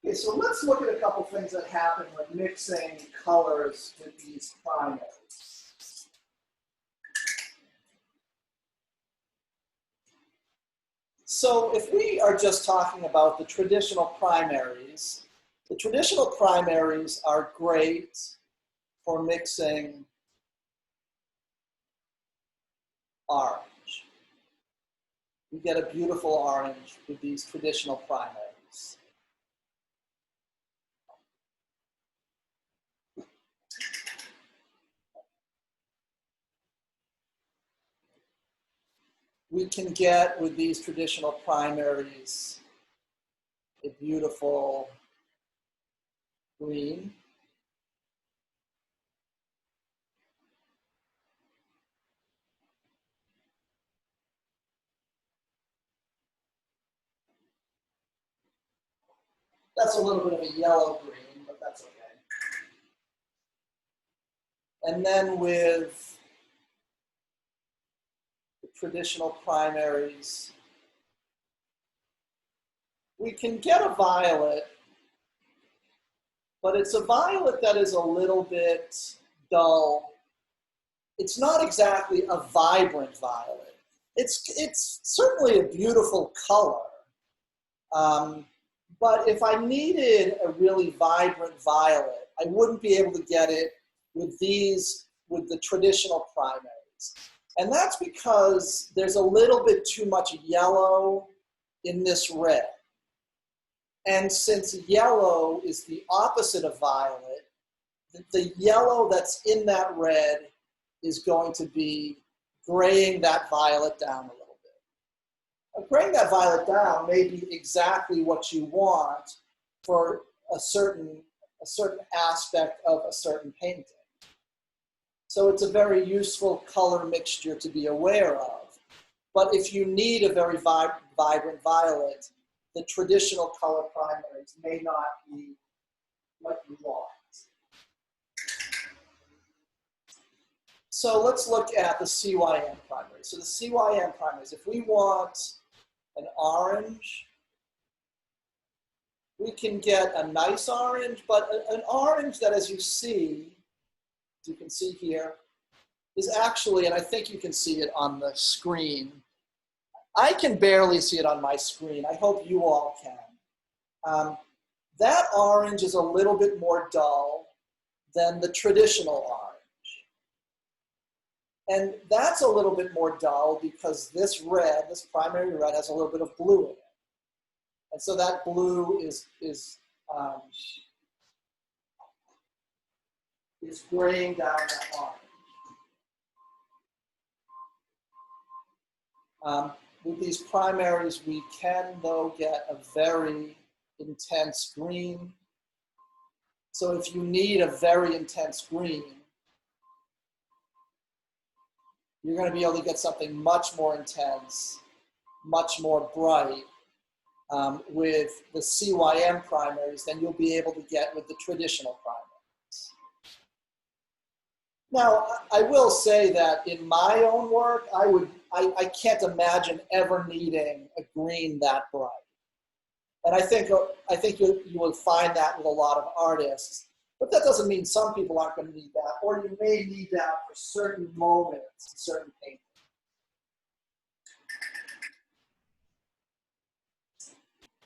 Okay, so let's look at a couple things that happen when mixing colors with these primaries. So if we are just talking about the traditional primaries are great for mixing orange. You get a beautiful orange with these traditional primaries. We can get with these traditional primaries a beautiful green. That's a little bit of a yellow green, but that's okay. And then with the traditional primaries, we can get a violet, but it's a violet that is a little bit dull. It's not exactly a vibrant violet. It's certainly a beautiful color. But if I needed a really vibrant violet, I wouldn't be able to get it with the traditional primaries. And that's because there's a little bit too much yellow in this red. And since yellow is the opposite of violet, the yellow that's in that red is going to be graying that violet down a little bit. Graying that violet down may be exactly what you want for a certain aspect of a certain painting. So it's a very useful color mixture to be aware of. But if you need a very vibrant violet, the traditional color primaries may not be what you want. So let's look at the CYM primaries. So the CYM primaries, if we want an orange, we can get a nice orange, but an orange that, as you can see here, is actually, and I think you can see it on the screen, I can barely see it on my screen. I hope you all can. That orange is a little bit more dull than the traditional orange. And that's a little bit more dull because this red, this primary red, has a little bit of blue in it. And so that blue is graying down that orange. With these primaries, we can, though, get a very intense green. So if you need a very intense green, you're going to be able to get something much more intense, much more bright with the CYM primaries than you'll be able to get with the traditional primaries. Now, I will say that in my own work, I can't imagine ever needing a green that bright. And I think you will find that with a lot of artists. But that doesn't mean some people aren't going to need that, or you may need that for certain moments, certain paintings.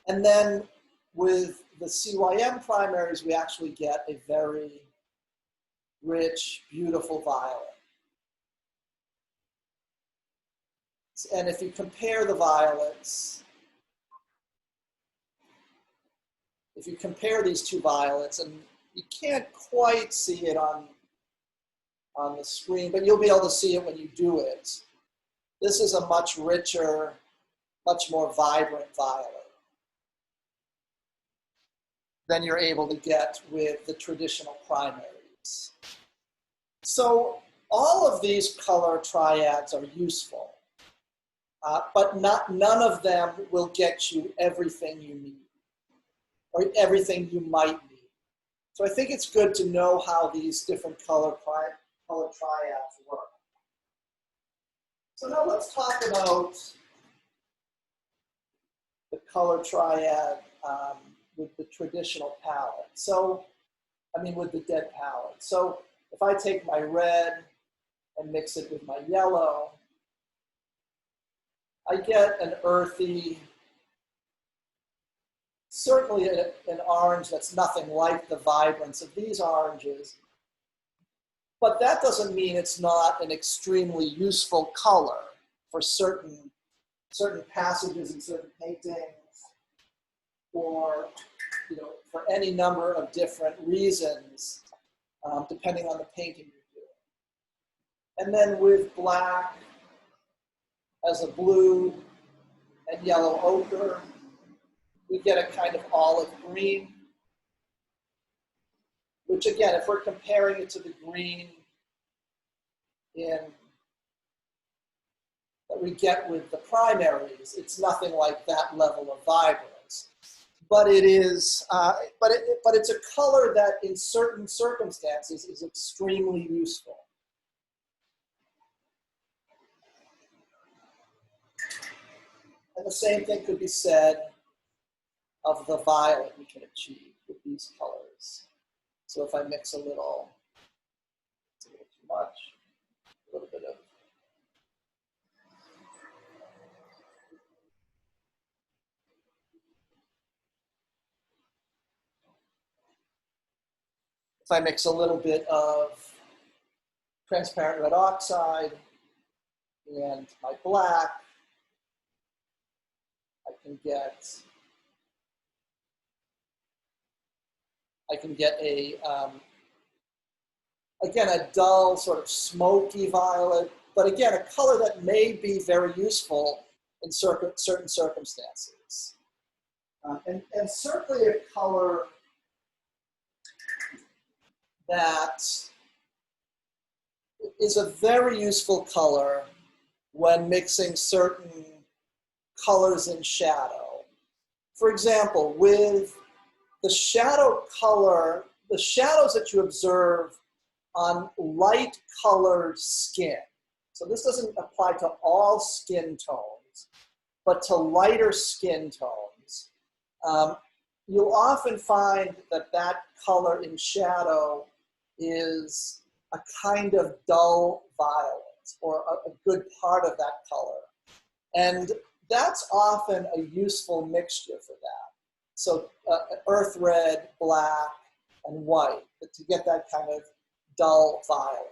And then with the CYM primaries, we actually get a very rich, beautiful violet. And if you compare the violets, if you compare these two violets, and you can't quite see it on the screen, but you'll be able to see it when you do it. This is a much richer, much more vibrant violet than you're able to get with the traditional primaries. So all of these color triads are useful, but none of them will get you everything you need, or everything you might need. So I think it's good to know how these different color triads work. So now let's talk about the color triad with the traditional palette. So, with the dead palette. So if I take my red and mix it with my yellow, I get an earthy, certainly an orange that's nothing like the vibrance of these oranges, but that doesn't mean it's not an extremely useful color for certain passages in certain paintings, or for any number of different reasons, depending on the painting you're doing. And then with black as a blue and yellow ochre, we get a kind of olive green, which again, if we're comparing it to the green that we get with the primaries, it's nothing like that level of vibrance. But it is, but it's a color that in certain circumstances is extremely useful. And the same thing could be said of the violet we can achieve with these colors. So if I mix a little, it's a little too much, a little bit of if I mix a little bit of transparent red oxide and my black, I can get a, again, a dull sort of smoky violet, but again, a color that may be very useful in certain circumstances. And certainly a color that is a very useful color when mixing certain colors in shadow. For example, with the shadow color, the shadows that you observe on light colored skin. So this doesn't apply to all skin tones, but to lighter skin tones. You'll often find that color in shadow is a kind of dull violet, or a good part of that color. And that's often a useful mixture for that. So earth red, black, and white, but to get that kind of dull violet.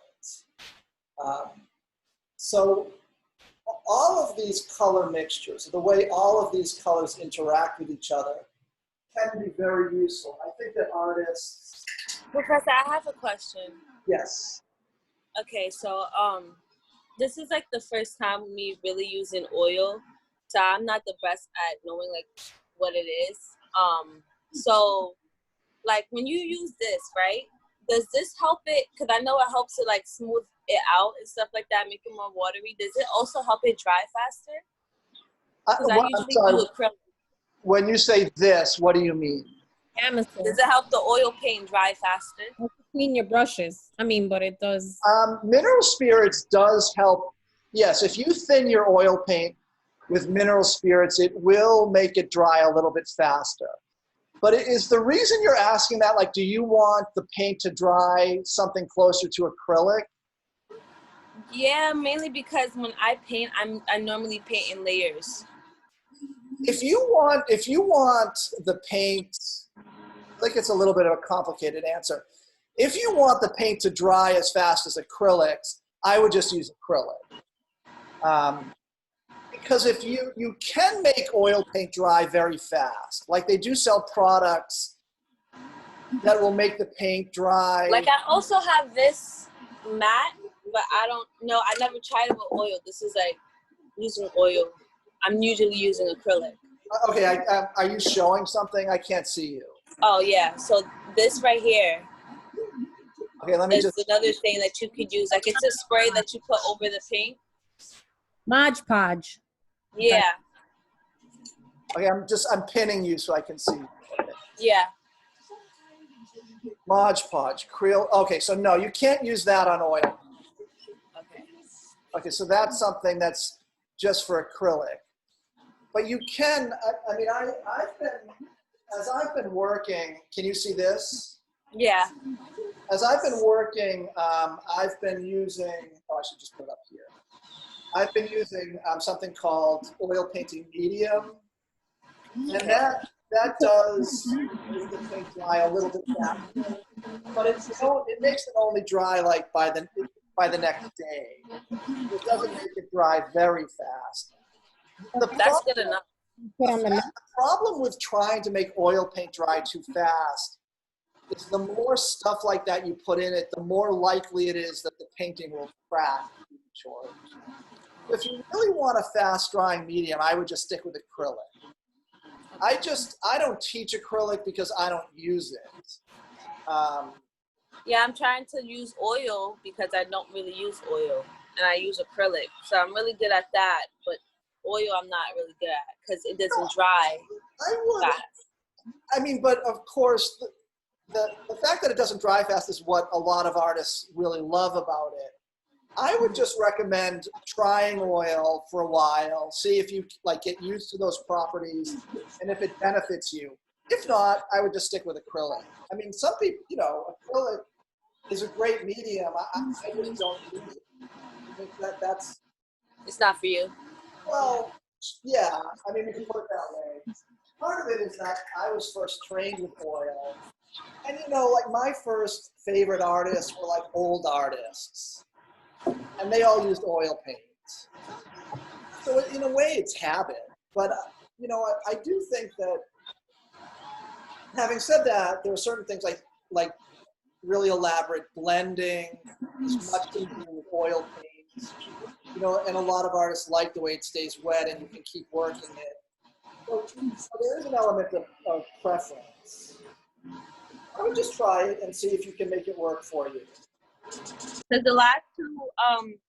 So all of these color mixtures, the way all of these colors interact with each other, can be very useful. I think that artists, Professor, I have a question. yes. Okay, so this is like the first time me really using oil, so I'm not the best at knowing like what it is. So like when you use this, right? Does this help it? Because I know it helps it like smooth it out and stuff like that, make it more watery. Does it also help it dry faster? Because I usually do acrylic. When you say this, what do you mean? Amethyst. Does it help the oil paint dry faster? Clean your brushes. I mean, but it does. Mineral spirits does help. Yes, if you thin your oil paint with mineral spirits, it will make it dry a little bit faster. But is the reason you're asking that, like, do you want the paint to dry something closer to acrylic? Yeah, mainly because when I paint, I normally paint in layers. If you want the paint, I think it's a little bit of a complicated answer. If you want the paint to dry as fast as acrylics, I would just use acrylic. Because if you can make oil paint dry very fast. Like they do sell products that will make the paint dry. Like I also have this matte, but I don't know. I never tried it with oil. This is like using oil. I'm usually using acrylic. Okay, are you showing something? I can't see you. Oh yeah, so this right here. Okay, let me is just. another thing that you could use. Like it's a spray that you put over the paint. Mod Podge. Yeah. Okay, I'm pinning you so I can see. Okay. Yeah. Mod Podge, Creel. Okay, so no, you can't use that on oil. Okay. Okay, so that's something that's just for acrylic. But you can, I mean, as I've been working, can you see this? Yeah. As I've been working, I've been using, I should just put it up here. I've been using something called oil painting medium. And that does make the paint dry a little bit faster. But it makes it only dry like by the next day. It doesn't make it dry very fast. That's good enough. The problem with trying to make oil paint dry too fast is the more stuff like that you put in it, the more likely it is that the painting will crack. If you really want a fast drying medium, I would just stick with acrylic. I don't teach acrylic because I don't use it. Yeah, I'm trying to use oil because I don't really use oil and I use acrylic. So I'm really good at that, but oil I'm not really good at because it doesn't dry fast. I mean, but of course, the fact that it doesn't dry fast is what a lot of artists really love about it. I would just recommend trying oil for a while, see if you like get used to those properties and if it benefits you. If not, I would just stick with acrylic. I mean, some people, acrylic is a great medium. I just don't use it. I think that's... It's not for you. Well, yeah. I mean, you can put it that way. Part of it is that I was first trained with oil. And, like my first favorite artists were like old artists. And they all used oil paint. So in a way, it's habit. But, I do think that, having said that, there are certain things like really elaborate blending, is much easier with oil paint. And a lot of artists like the way it stays wet and you can keep working it. So there is an element of preference. I would just try it and see if you can make it work for you. Because the last two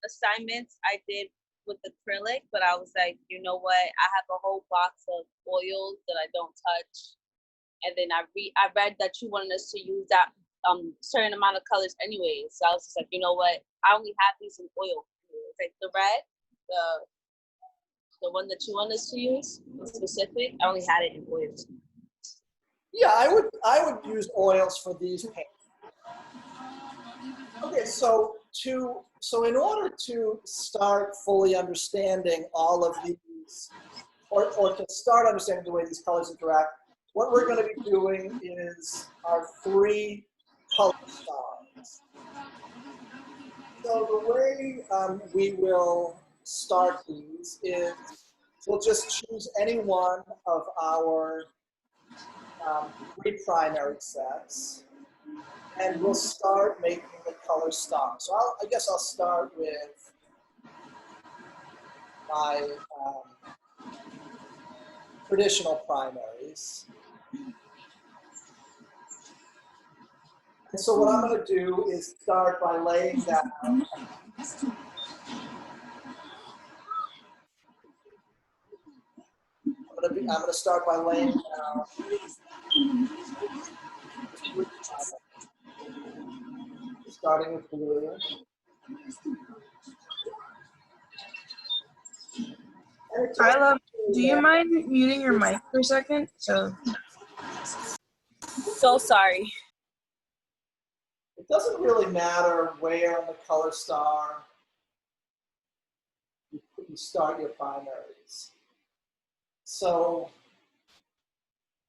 assignments I did with acrylic, but I was like, you know what? I have a whole box of oils that I don't touch. And then I read that you wanted us to use that certain amount of colors anyway. So I was just like, you know what? I only have these in oil. It's like the red, the one that you want us to use, specific. I only had it in oils. Yeah, I would use oils for these paints. Okay, so in order to start fully understanding all of these or to start understanding the way these colors interact, what we're going to be doing is our 3 color stars. So the way we will start these is we'll just choose any one of our 3 primary sets, and we'll start making the color stars. So I guess I'll start with my traditional primaries. And so what I'm going to do is start by laying down I'm going to start by laying down starting with blue. Kyla, do you mind muting your mic for a second? So sorry. It doesn't really matter where on the color star you start your primaries. So,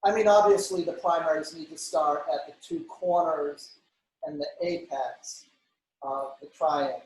I mean, obviously the primaries need to start at the 2 corners and the apex of the triangle.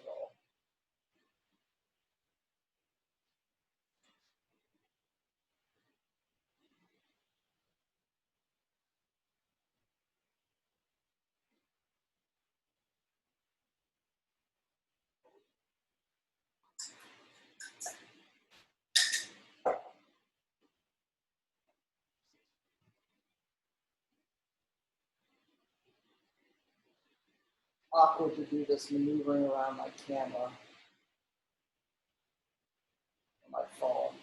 Awkward to do this maneuvering around my camera on my phone.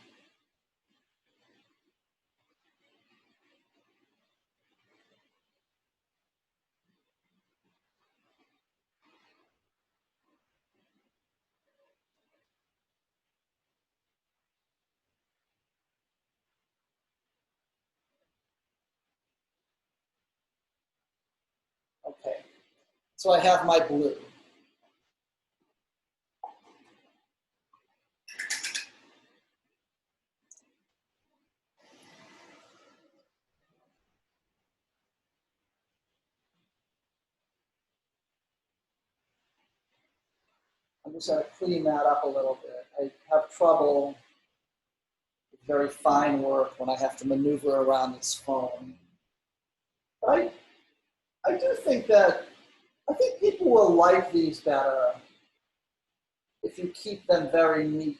Okay, so I have my blue. I'm just going to clean that up a little bit. I have trouble with very fine work when I have to maneuver around this phone. But I do think that, I think people will like these better if you keep them very neat.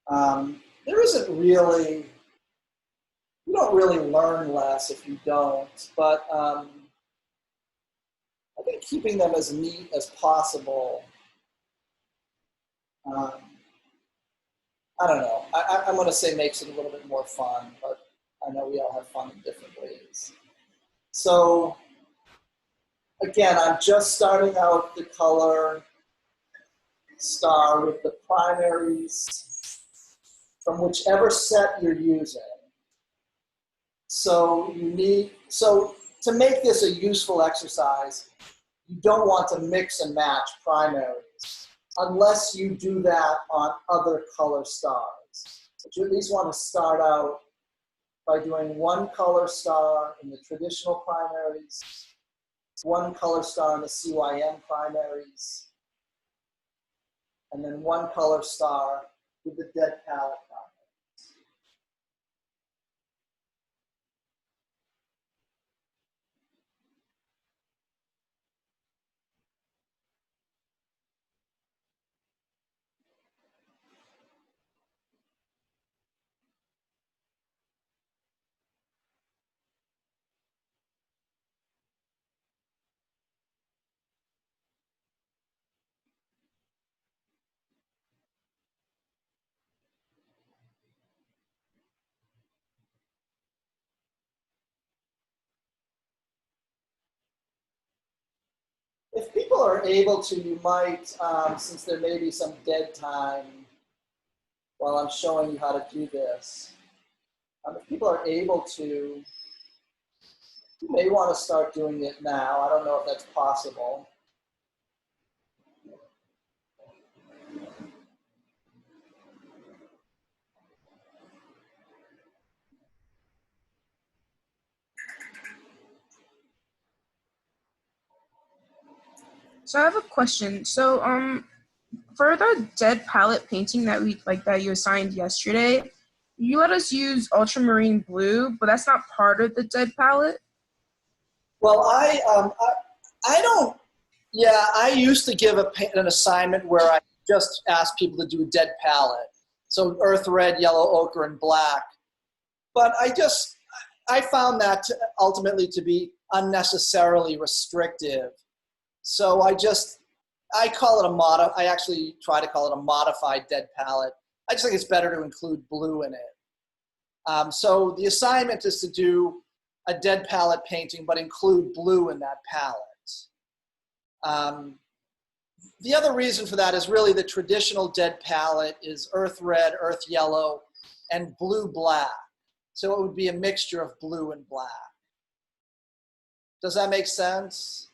There isn't really, you don't really learn less if you don't, but I think keeping them as neat as possible, I don't know, I'm going to say makes it a little bit more fun, but I know we all have fun in different ways. So again, I'm just starting out the color star with the primaries from whichever set you're using. So to make this a useful exercise, you don't want to mix and match primaries unless you do that on other color stars. But you at least want to start out by doing 1 color star in the traditional primaries, 1 color star in the CYM primaries, and then 1 color star with the dead palette primaries. If people are able to, you might, since there may be some dead time while I'm showing you how to do this, if people are able to, you may want to start doing it now. I don't know if that's possible. So I have a question. So for the dead palette painting that you assigned yesterday, you let us use ultramarine blue, but that's not part of the dead palette. Well, I don't. Yeah, I used to give an assignment where I just asked people to do a dead palette, so earth red, yellow, ochre, and black. But I found that ultimately to be unnecessarily restrictive. So I call it I actually try to call it a modified dead palette. I just think it's better to include blue in it. So the assignment is to do a dead palette painting, but include blue in that palette. The other reason for that is really the traditional dead palette is earth red, earth yellow, and blue black. So it would be a mixture of blue and black. Does that make sense?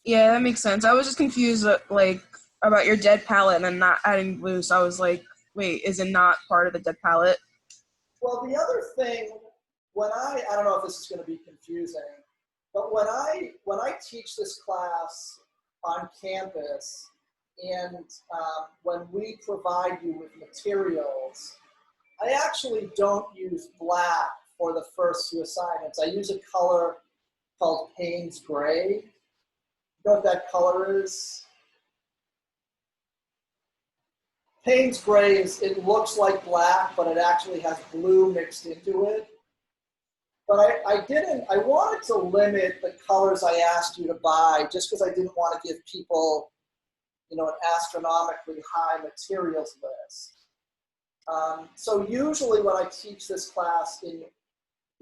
Yeah, that makes sense. I was just confused, about your dead palette and then not adding blue. So I was like, wait, is it not part of the dead palette? Well, the other thing, I don't know if this is going to be confusing, but when I teach this class on campus, and when we provide you with materials, I actually don't use black for the first two assignments. I use a color called Payne's Gray. You know what that color is? Payne's Gray it looks like black, but it actually has blue mixed into it. But I wanted to limit the colors I asked you to buy just because I didn't want to give people, an astronomically high materials list. So usually when I teach this class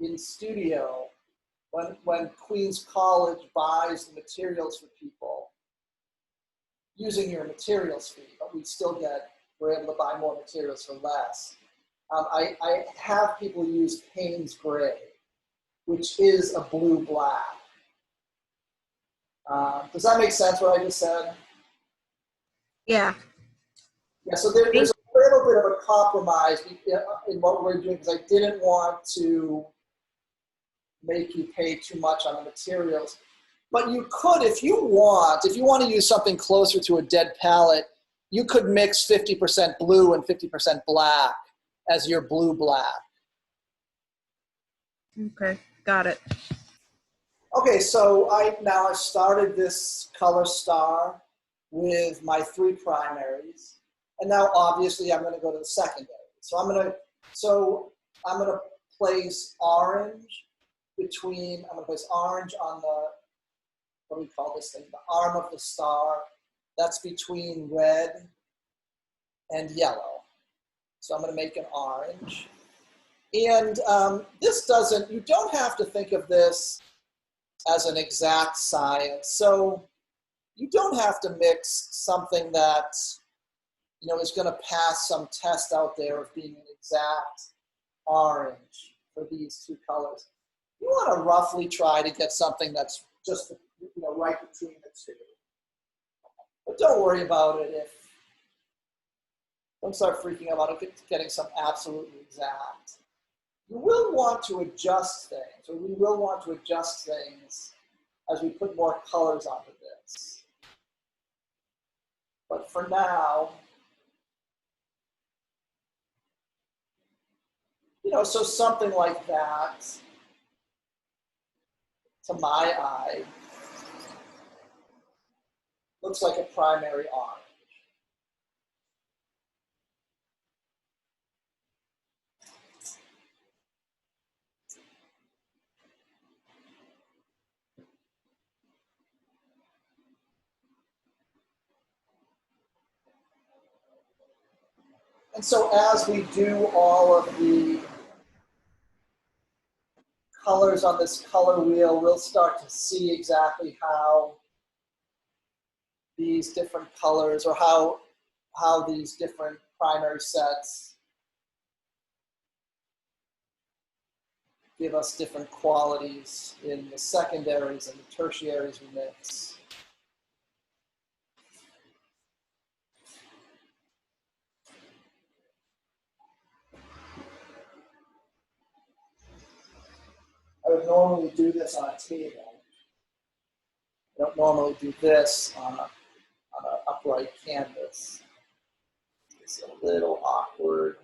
in studio, when Queens College buys the materials for people, using your materials fee, but we're able to buy more materials for less. I have people use Payne's Gray, which is a blue-black. Does that make sense what I just said? Yeah. Yeah, so there's a little bit of a compromise in what we're doing because I didn't want to make you pay too much on the materials. But you could, if you want to use something closer to a dead palette, you could mix 50% blue and 50% black as your blue-black. Okay, got it. Okay, so I've started this color star with my 3 primaries, and now obviously I'm going to go to the secondary. So I'm going to place orange on the, what do we call this thing? The arm of the star. That's between red and yellow. So I'm going to make an orange. And you don't have to think of this as an exact science. So you don't have to mix something that, is going to pass some test out there of being an exact orange for these 2 colors. You want to roughly try to get something that's just, right between the 2. But don't worry about it don't start freaking out about it getting some absolutely exact. You will want to adjust things, or we will want to adjust things as we put more colors onto this. But for now, so something like that, to my eye, looks like a primary orange. And so as we do all of the colors on this color wheel, we'll start to see exactly how these different colors, or how these different primary sets give us different qualities in the secondaries and the tertiaries we mix. I would normally do this on a table. I don't normally do this on a upright canvas. It's a little awkward.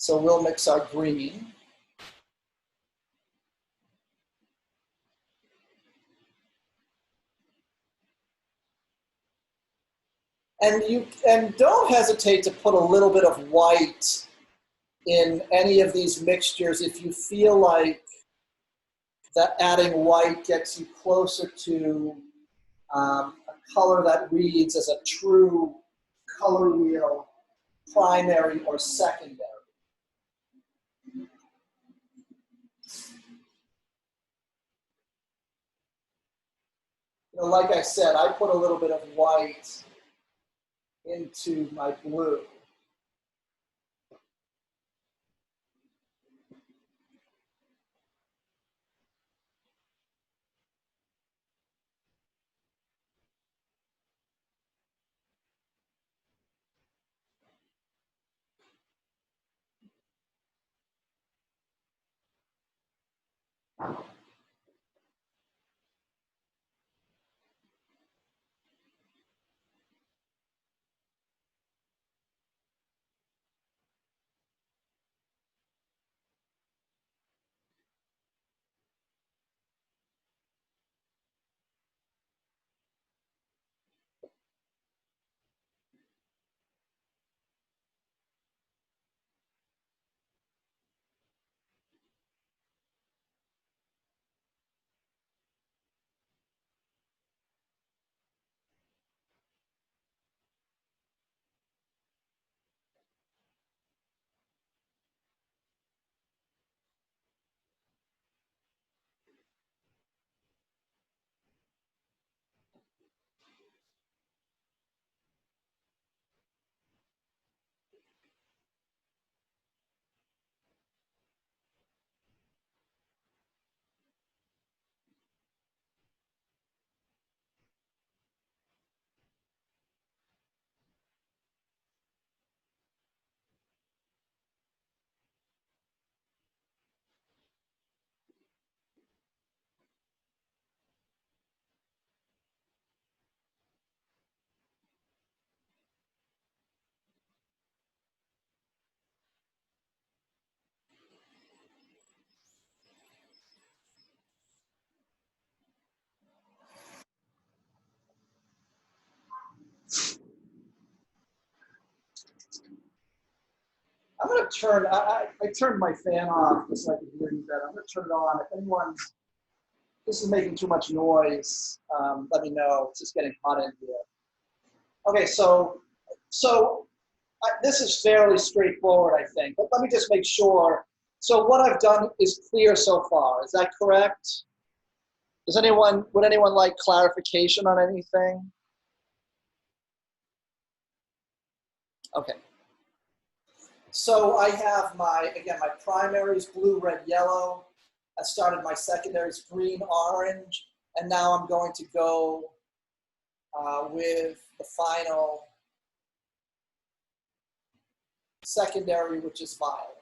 So we'll mix our green. And don't hesitate to put a little bit of white in any of these mixtures if you feel like that adding white gets you closer to a color that reads as a true color wheel, primary or secondary. You know, like I said, I put a little bit of white into my blue. I'm going to turn, I turned my fan off just so I can hear you better. I'm going to turn it on. If anyone, this is making too much noise, let me know. It's just getting hot in here. Okay, so this is fairly straightforward, I think, but let me just make sure. So what I've done is clear so far. Is that correct? Would anyone like clarification on anything? Okay. So I have again, my primaries, blue, red, yellow. I started my secondaries, green, orange, and now I'm going to go with the final secondary, which is violet.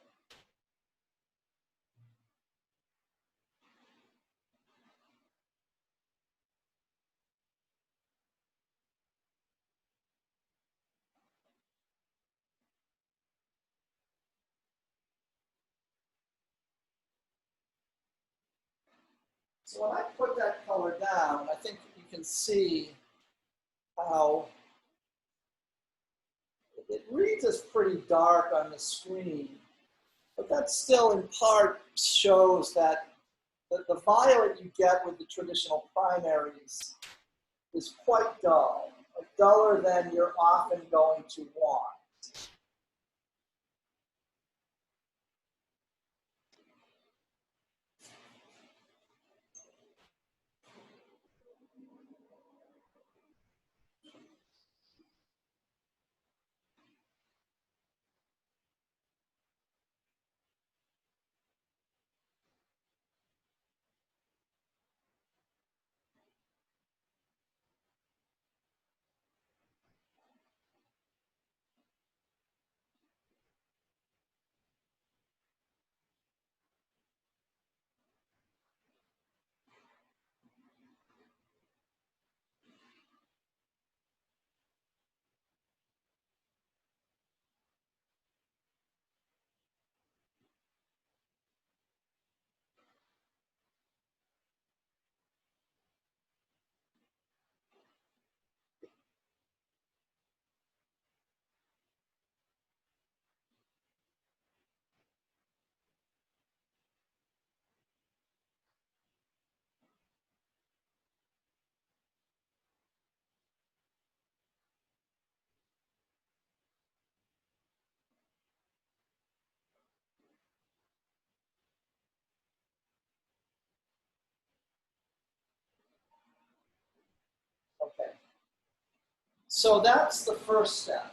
So when I put that color down, I think you can see how it reads as pretty dark on the screen, but that still in part shows that the violet you get with the traditional primaries is quite dull, duller than you're often going to want. Okay. So that's the first step.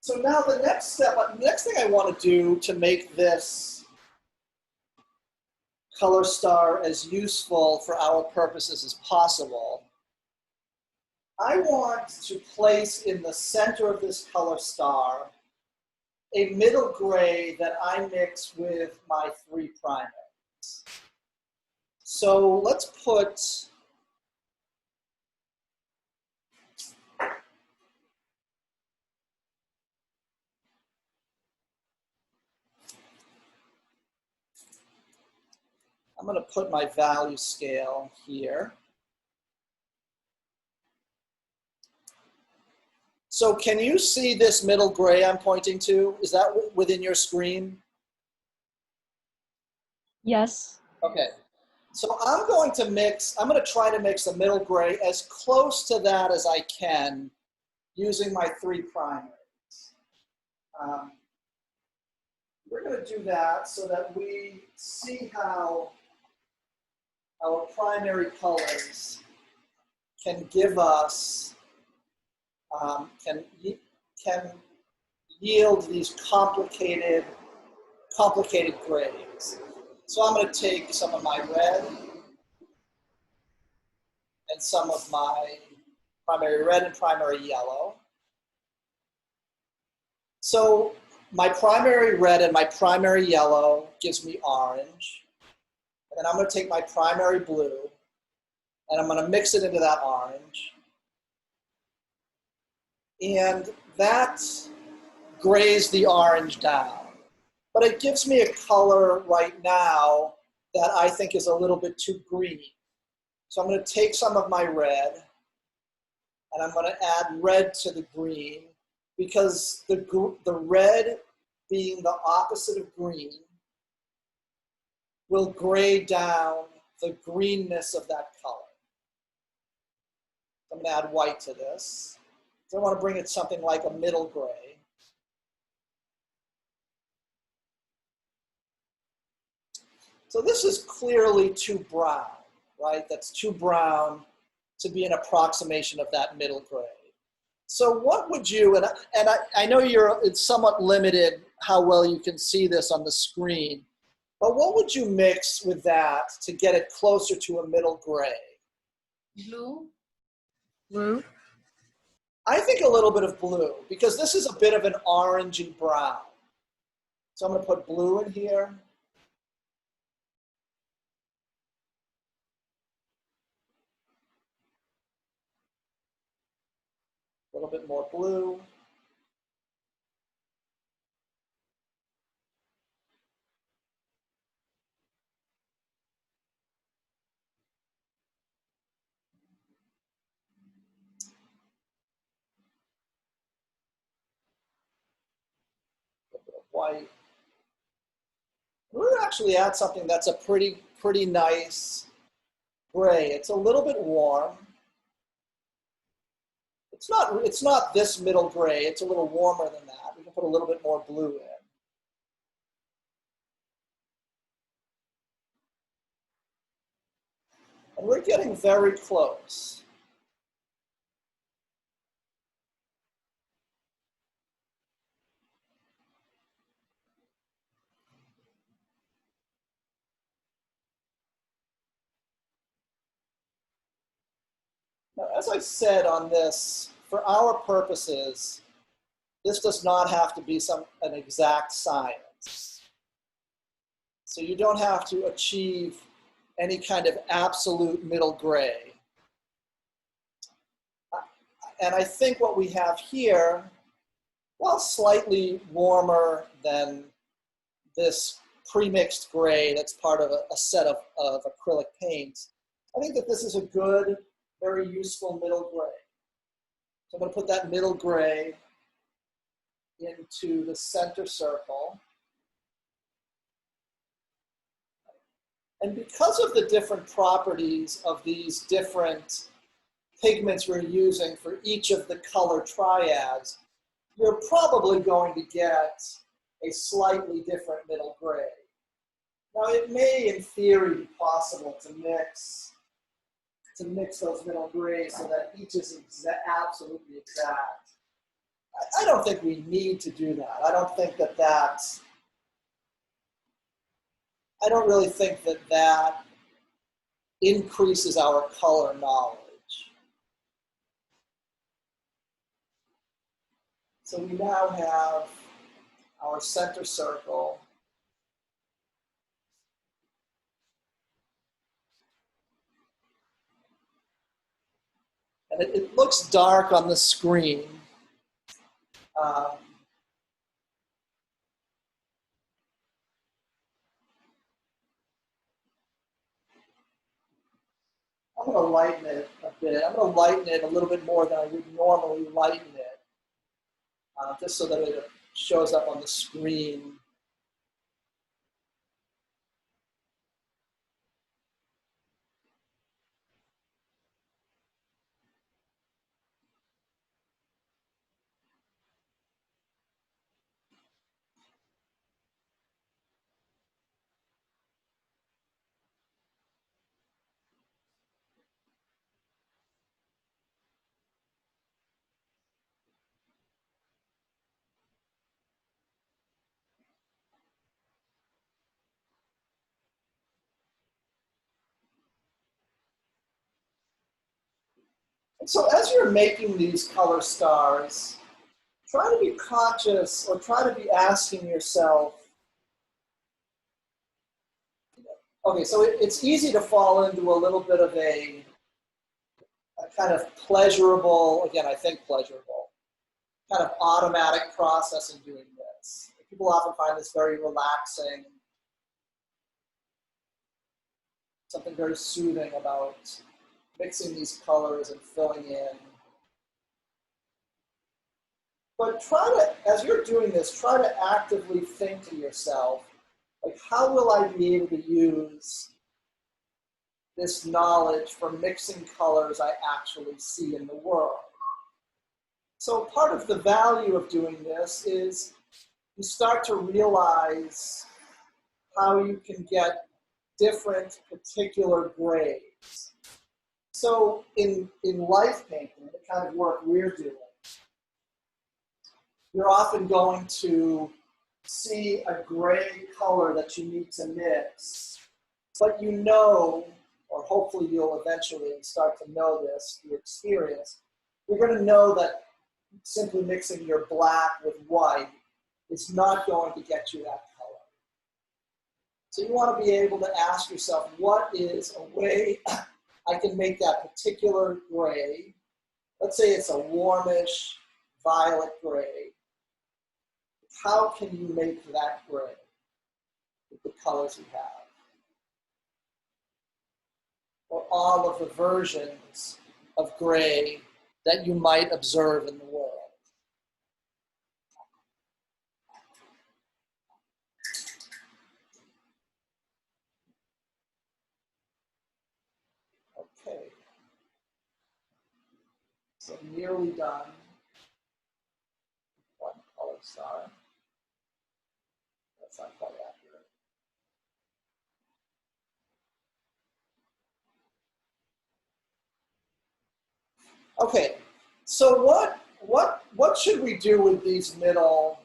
So now the next step, the next thing I want to do to make this color star as useful for our purposes as possible, I want to place in the center of this color star a middle gray that I mix with my 3 primaries. So let's put I'm going to put my value scale here. So can you see this middle gray I'm pointing to? Is that within your screen? Yes. Okay. So I'm going to try to mix the middle gray as close to that as I can using my 3 primaries. We're going to do that so that we see how our primary colors can give us, can yield these complicated grays. So I'm going to take some of my red and some of my primary red and primary yellow. So my primary red and my primary yellow gives me orange. And then I'm going to take my primary blue and I'm going to mix it into that orange. And that grays the orange down. But it gives me a color right now that I think is a little bit too green. So I'm going to take some of my red and I'm going to add red to the green because the red being the opposite of green will gray down the greenness of that color. I'm going to add white to this. So I want to bring it something like a middle gray. So this is clearly too brown, right? That's too brown to be an approximation of that middle gray. So what would you, and I know it's somewhat limited how well you can see this on the screen, but what would you mix with that to get it closer to a middle gray? Blue. Blue. I think a little bit of blue because this is a bit of an orangey brown. So I'm going to put blue in here. A little bit more blue. A little bit of white. We're going to actually add something that's a pretty nice gray. It's a little bit warm. It's not this middle gray. It's a little warmer than that. We can put a little bit more blue in. And we're getting very close. Now, as I said on this, for our purposes, this does not have to be an exact science. So you don't have to achieve any kind of absolute middle gray. And I think what we have here, while slightly warmer than this pre-mixed gray that's part of a set of acrylic paints, I think that this is a good, very useful middle gray. So I'm going to put that middle gray into the center circle. And because of the different properties of these different pigments we're using for each of the color triads, you're probably going to get a slightly different middle gray. Now, it may, in theory, be possible to mix those middle grays so that each is absolutely exact. I don't think we need to do that. I don't really think that increases our color knowledge. So we now have our center circle. And it looks dark on the screen. I'm going to lighten it a bit. I'm going to lighten it a little bit more than I would normally lighten it, just so that it shows up on the screen. And so as you're making these color stars, try to be conscious or try to be asking yourself, okay, so it's easy to fall into a little bit of a kind of pleasurable, again, I think pleasurable, kind of automatic process in doing this. People often find this very relaxing, something very soothing about mixing these colors and filling in. But try to, as you're doing this, try to actively think to yourself, like, how will I be able to use this knowledge for mixing colors I actually see in the world? So part of the value of doing this is you start to realize how you can get different particular grades. So in life painting, the kind of work we're doing, you're often going to see a gray color that you need to mix, but you know, or hopefully you'll eventually start to know this through experience, you're going to know that simply mixing your black with white is not going to get you that color. So you want to be able to ask yourself, what is a way I can make that particular gray? Let's say it's a warmish violet gray. How can you make that gray with the colors you have? Or all of the versions of gray that you might observe in the world. Okay. So nearly done. One color star. That's not quite accurate. Okay, so what should we do with these middle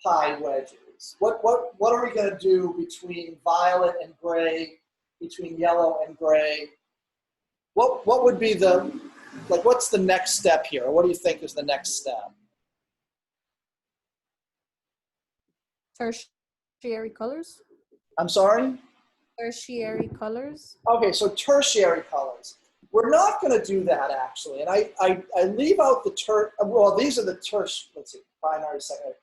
pie wedges? What are we going to do between violet and gray, between yellow and gray? What would be the, like, what's the next step here? What do you think is the next step? Tertiary colors? I'm sorry? Tertiary colors? Okay, so tertiary colors. We're not going to do that, actually. And I leave out the well, these are the let's see, primary, secondary.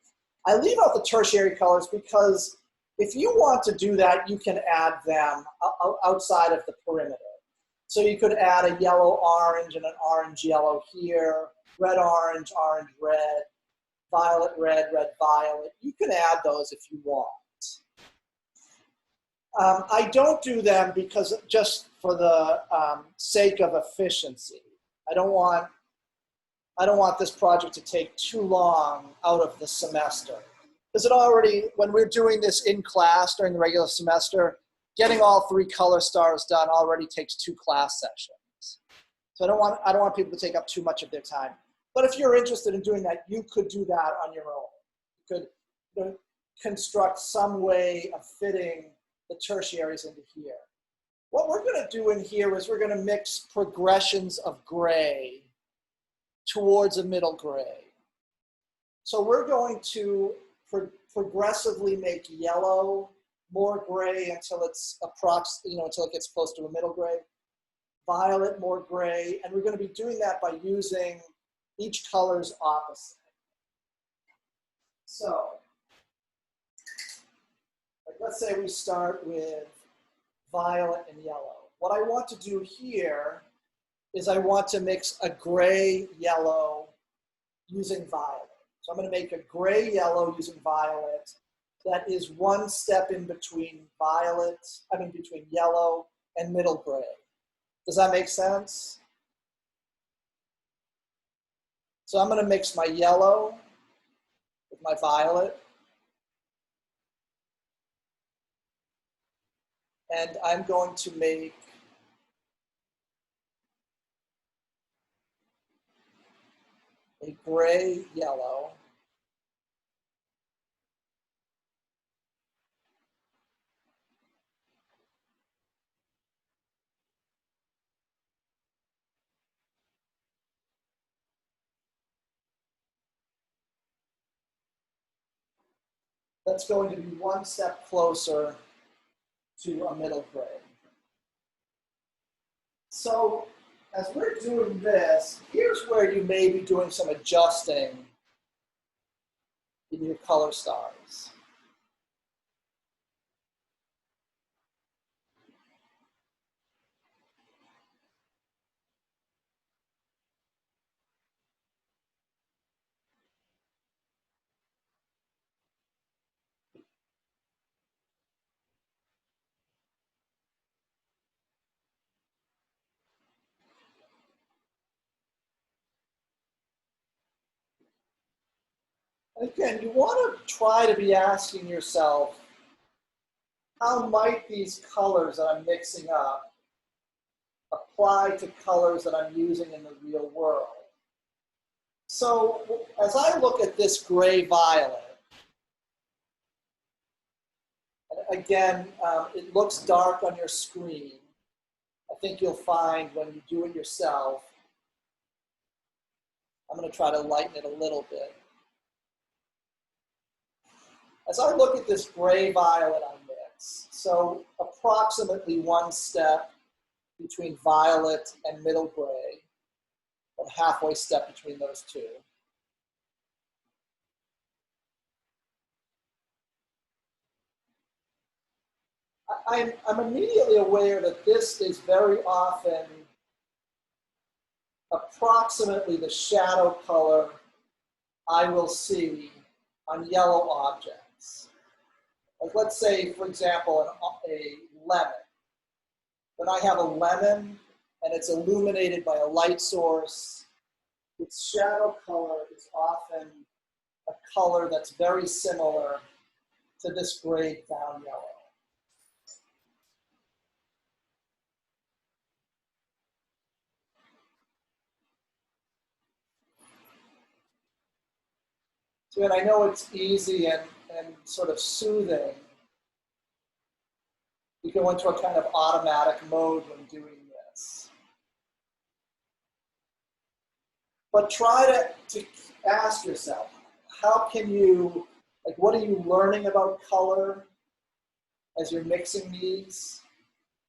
I leave out the tertiary colors because if you want to do that, you can add them outside of the perimeter. So you could add a yellow-orange and an orange-yellow here, red-orange, orange-red, violet-red, red-violet. You can add those if you want. I don't do them because just for the sake of efficiency. I don't want this project to take too long out of the semester. Because it already, when we're doing this in class during the regular semester, getting all 3 color stars done already takes 2 class sessions. So I don't want people to take up too much of their time. But if you're interested in doing that, you could do that on your own. You could construct some way of fitting the tertiaries into here. What we're going to do in here is we're going to mix progressions of gray towards a middle gray. So we're going to progressively make yellow more gray until it's until it gets close to a middle gray, violet more gray, and we're going to be doing that by using each color's opposite. So, let's say we start with violet and yellow. What I want to do here is I want to mix a gray yellow using violet. So I'm going to make a gray yellow using violet that is 1 step in between between yellow and middle gray. Does that make sense? So I'm going to mix my yellow with my violet. And I'm going to make a gray yellow. That's going to be 1 step closer to a middle gray. So as we're doing this, here's where you may be doing some adjusting in your color stars. Again, you want to try to be asking yourself, how might these colors that I'm mixing up apply to colors that I'm using in the real world? So as I look at this gray violet, again, it looks dark on your screen. I think you'll find when you do it yourself, I'm going to try to lighten it a little bit. As I look at this gray violet I mix, so approximately 1 step between violet and middle gray, a halfway step between those two. I'm immediately aware that this is very often approximately the shadow color I will see on yellow objects. Like let's say, for example, a lemon. When I have a lemon and it's illuminated by a light source, its shadow color is often a color that's very similar to this grayed down yellow. So, and I know it's easy and sort of soothing. You go into a kind of automatic mode when doing this. But try to ask yourself, how can you, like what are you learning about color as you're mixing these?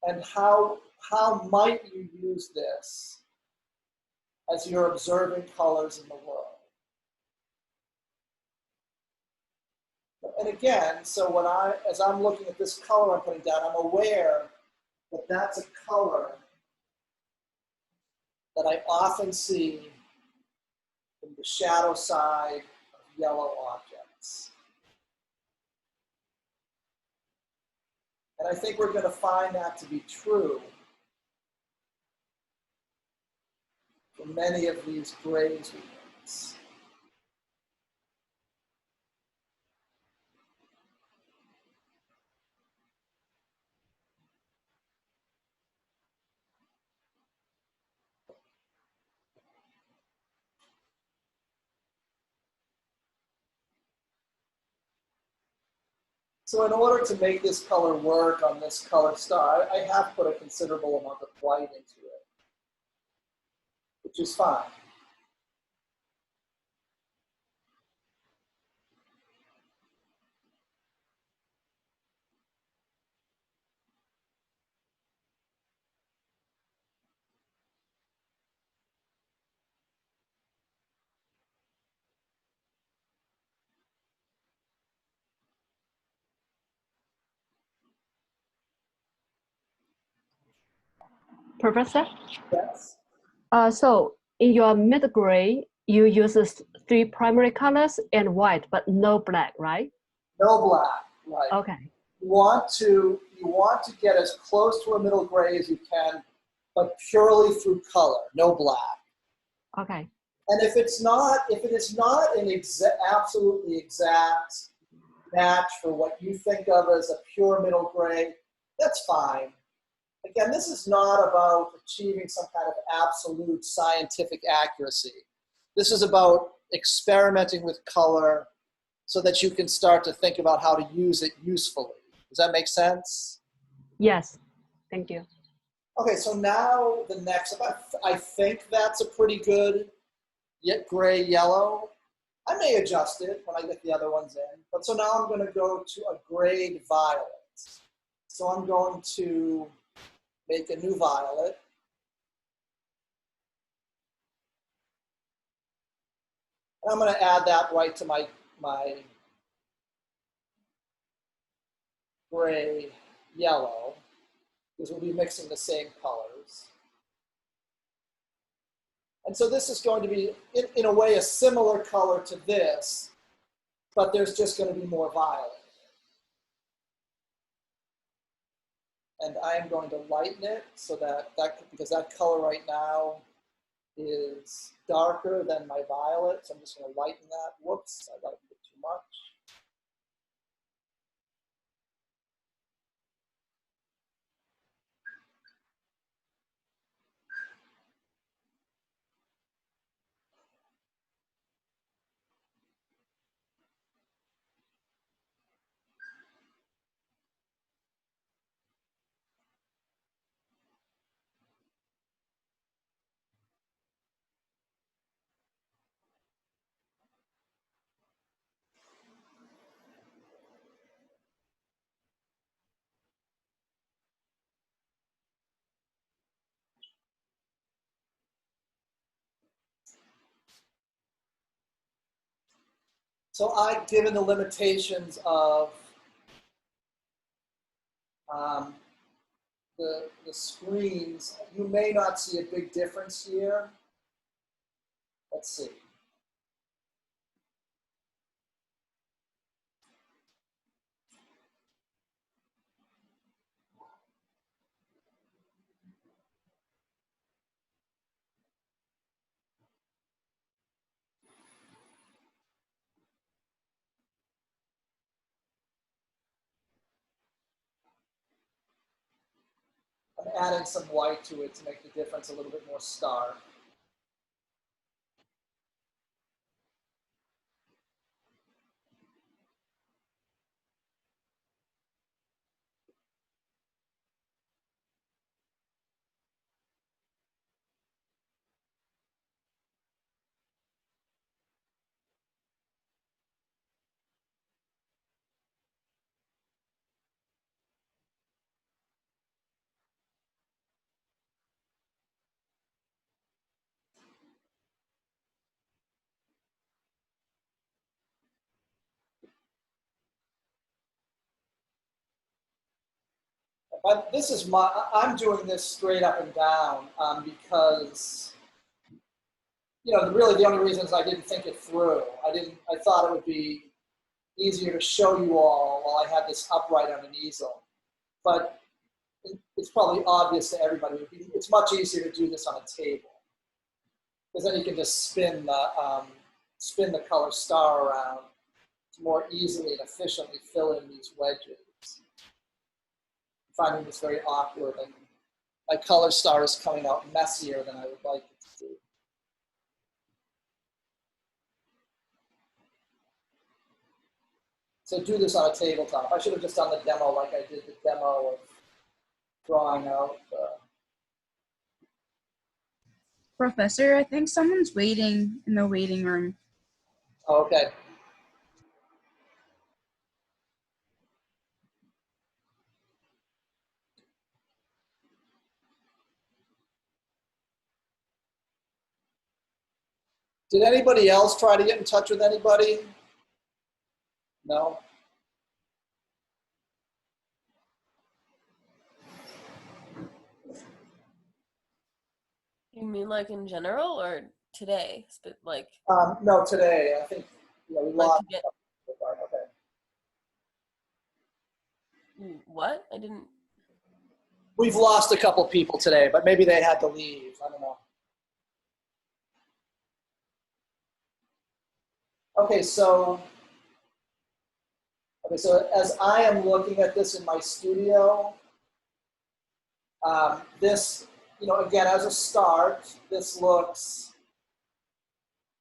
And how might you use this as you're observing colors in the world? And again, so as I'm looking at this color I'm putting down, I'm aware that that's a color that I often see in the shadow side of yellow objects. And I think we're going to find that to be true for many of these grays we mix. So in order to make this color work on this color star, I have put a considerable amount of white into it, which is fine. Professor? Yes. So in your mid gray, you use three primary colors and white, but no black, right? No black, right. Okay. You want to get as close to a middle gray as you can, but purely through color, no black. Okay. And if it is not an absolutely exact match for what you think of as a pure middle gray, that's fine. Again, this is not about achieving some kind of absolute scientific accuracy. This is about experimenting with color so that you can start to think about how to use it usefully. Does that make sense? Yes. Thank you. Okay, so now the next, I think that's a pretty good gray yellow. I may adjust it when I get the other ones in. But so now I'm going to go to a grayed violet. So I'm going to make a new violet. And I'm going to add that right to my gray yellow, because we'll be mixing the same colors. And so this is going to be, in a way, a similar color to this, but there's just going to be more violet. And I am going to lighten it so because that color right now is darker than my violet, so I'm just going to lighten that. Whoops, I lightened it too much. So given the limitations of the screens, you may not see a big difference here. Let's see. I'm adding some white to it to make the difference a little bit more stark. But this is I'm doing this straight up and down because, really the only reason is I didn't think it through. I thought it would be easier to show you all while I had this upright on an easel. But it's probably obvious to everybody. It's much easier to do this on a table. because then you can just spin the color star around to more easily and efficiently fill in these wedges. I'm finding this very awkward, and my color star is coming out messier than I would like it to do. So do this on a tabletop. I should have just done the demo like I did the demo of drawing out. Professor, I think someone's waiting in the waiting room. Oh, okay. Did anybody else try to get in touch with anybody? No? You mean like in general or today? Like No, today. I think we like lost. to get Okay. what? I didn't. We've lost a couple people today, but maybe they had to leave. I don't know. Okay, so as I am looking at this in my studio, this, again, as a start, this looks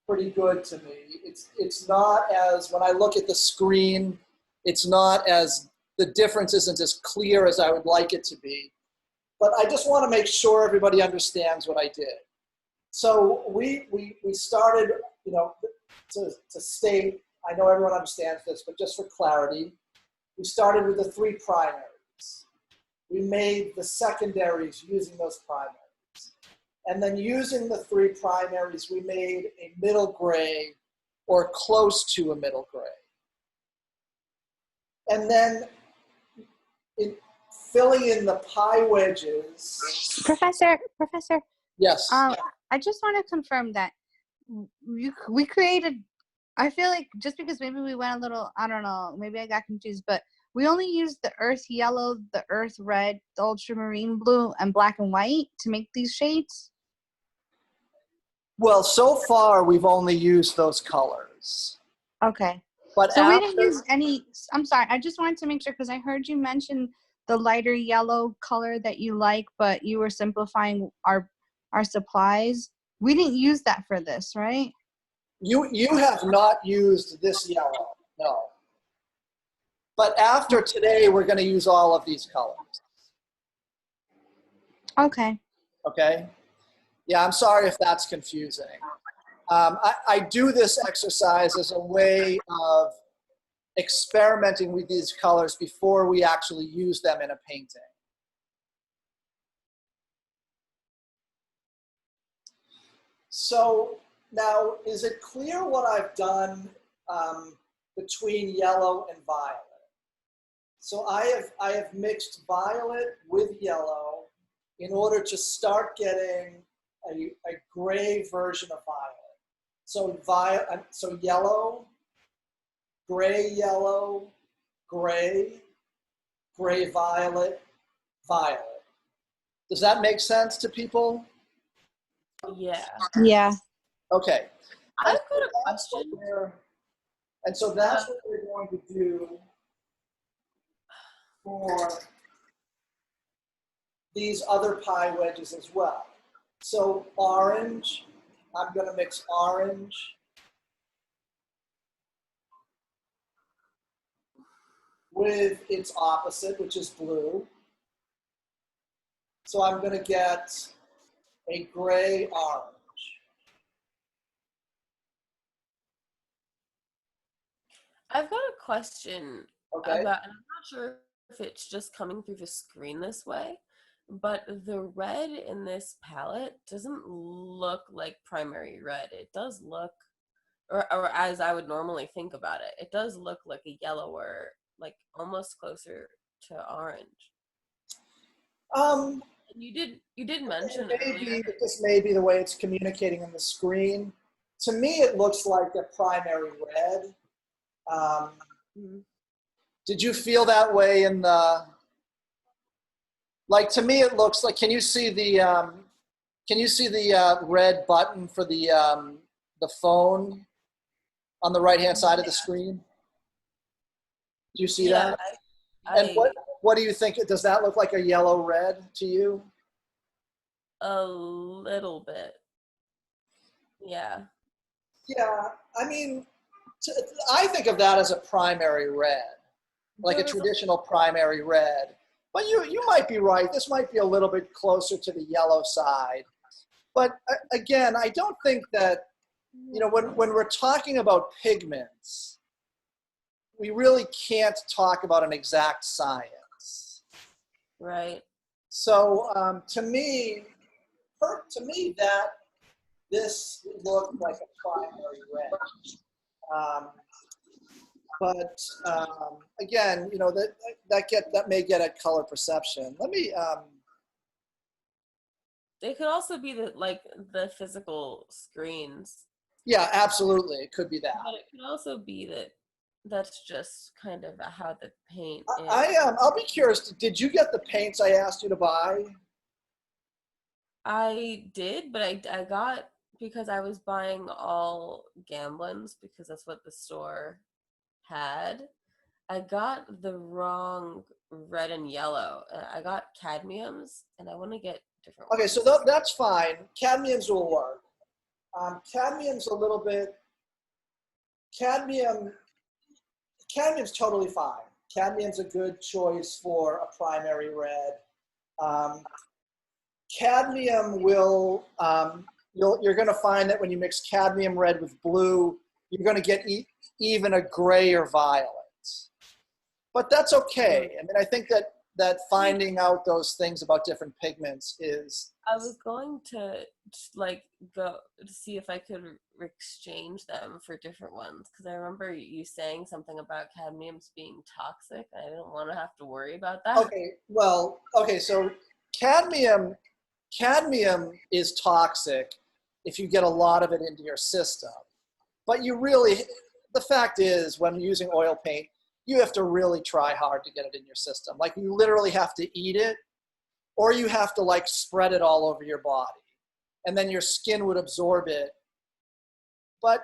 pretty good to me. It's not as, when I look at the screen, it's not as, the difference isn't as clear as I would like it to be. But I just want to make sure everybody understands what I did. So we started, to state, I know everyone understands this, but just for clarity, we started with the 3 primaries. We made the secondaries using those primaries. And then using the 3 primaries, we made a middle gray or close to a middle gray. And then filling in the pie wedges. Professor, Yes. I just want to confirm that we created, I feel like just because maybe we went a little, I don't know, maybe I got confused, but we only used the earth yellow, the earth red, the ultramarine blue, and black and white to make these shades? Well, so far we've only used those colors. Okay. But So we after, didn't use any, I'm sorry, I just wanted to make sure because I heard you mention the lighter yellow color that you like, but you were simplifying our supplies. We didn't use that for this, right? you have not used this yellow, no. But after today, we're going to use all of these colors. Okay. Okay? Yeah, I'm sorry if that's confusing. I do this exercise as a way of experimenting with these colors before we actually use them in a painting. So now, is it clear what I've done between yellow and violet? So I have mixed violet with yellow in order to start getting a gray version of violet. So yellow, gray, gray, violet, violet. Does that make sense to people? Yeah. Yeah. Okay. I've got a question. And so that's what we're going to do for these other pie wedges as well. So orange, I'm going to mix orange with its opposite, which is blue. So I'm going to get a gray orange. I've got a question Okay. about, and I'm not sure if it's just coming through the screen this way, but the red in this palette doesn't look like primary red. It does look, or as I would normally think about it, it does look like a yellower, like almost closer to orange. You did mention earlier. This may be the way it's communicating on the screen. To me, it looks like a primary red. Did you feel that way in the, like, to me it looks like, can you see the Can you see the red button for the phone on the right-hand side of the screen? Do you see Yeah, that? I, And what do you think? Does that look like a yellow-red to you? a little bit. Yeah. Yeah, I mean, I think of that as a primary red, like a There was traditional primary red. But you might be right. This might be a little bit closer to the yellow side. But again, I don't think that, when we're talking about pigments, we really can't talk about an exact science. right. So that this looked like a primary red. But again, that may get at color perception. Let me. They could also be the physical screens, Yeah, absolutely, it could be that. but it could also be that that's just kind of how the paint is. I'll be curious. Did you get the paints I asked you to buy? I did, but I got, because I was buying all Gamblins because that's what the store had. I got the wrong red and yellow. I got cadmiums, and I want to get different Okay, ones. so that's fine. Cadmiums will work. Cadmium's a little bit. Cadmium's totally fine. Cadmium's a good choice for a primary red. Cadmium will, you're going to find that when you mix cadmium red with blue, you're going to get even a gray or violet. But that's okay. I mean, I think that finding out those things about different pigments is. I was going to go to see if I could exchange them for different ones, because I remember you saying something about cadmiums being toxic. I didn't want to have to worry about that. Okay, so cadmium is toxic if you get a lot of it into your system. But the fact is, when using oil paint, you have to really try hard to get it in your system. Like, you literally have to eat it, or you have to spread it all over your body, and then your skin would absorb it. But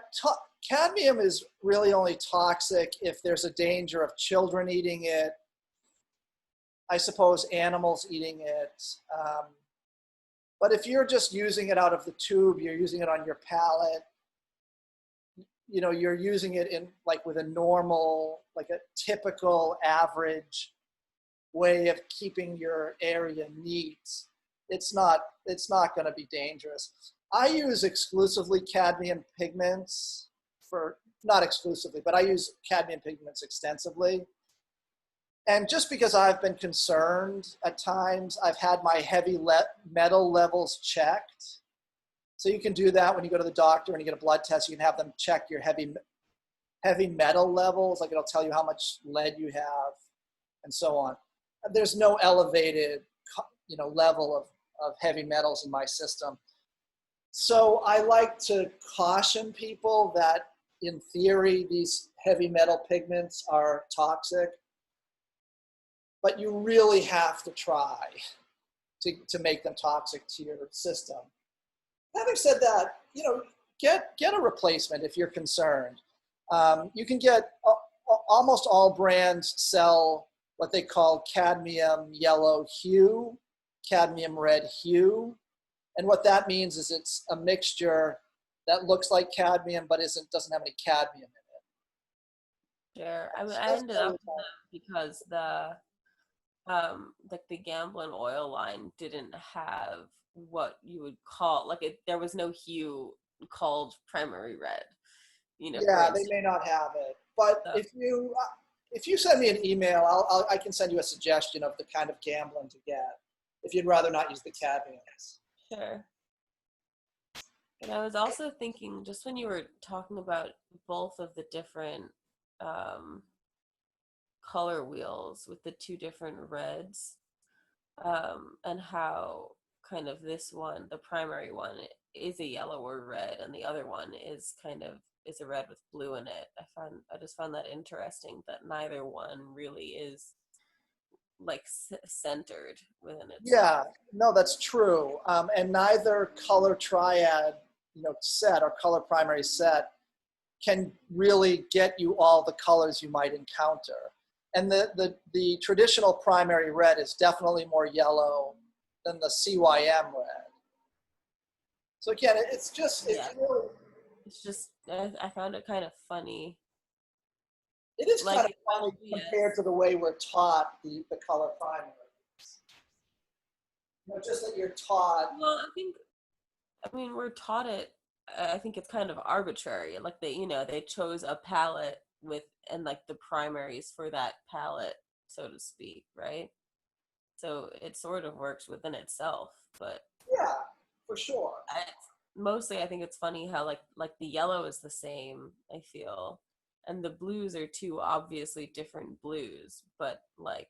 cadmium is really only toxic if there's a danger of children eating it, I suppose animals eating it. But if you're just using it out of the tube, you're using it on your palette, you're using it in with a normal, a typical average way of keeping your area neat, it's not going to be dangerous. I use exclusively cadmium pigments not exclusively, but I use cadmium pigments extensively. And just because I've been concerned at times, I've had my heavy metal levels checked. So you can do that when you go to the doctor and you get a blood test. You can have them check your heavy metal levels. It'll tell you how much lead you have and so on. There's no elevated, level of heavy metals in my system. So I like to caution people that, in theory, these heavy metal pigments are toxic, but you really have to try to make them toxic to your system. Having said that, get a replacement if you're concerned. You can get, almost all brands sell what they call cadmium yellow hue, cadmium red hue. And what that means is it's a mixture that looks like cadmium but doesn't have any cadmium in it. Sure. I mean, I ended up with them because the Gamblin oil line didn't have what you would call there was no hue called primary red. Yeah, they may not have it, but if you send me an email, I can send you a suggestion of the kind of Gamblin to get if you'd rather not use the cadmiums. Sure. And I was also thinking, just when you were talking about both of the different color wheels with the two different reds, and how kind of this one, the primary one, is a yellow or red, and the other one is a red with blue in it. I just found that interesting, that neither one really is like centered within it. Yeah, no, that's true. And neither color triad, set or color primary set can really get you all the colors you might encounter. And the traditional primary red is definitely more yellow than the CYM red. So again, it's just, Yeah. really, It's just I found it kind of funny. it is Like, kind of funny compared to the way we're taught the color primaries. Just that you're taught. Well, I mean, we're taught it. I think it's kind of arbitrary. Like they chose a palette and like the primaries for that palette, so to speak, right? So it sort of works within itself, but Yeah, for sure. mostly I think it's funny how like the yellow is the same, I feel, and the blues are two obviously different blues, but like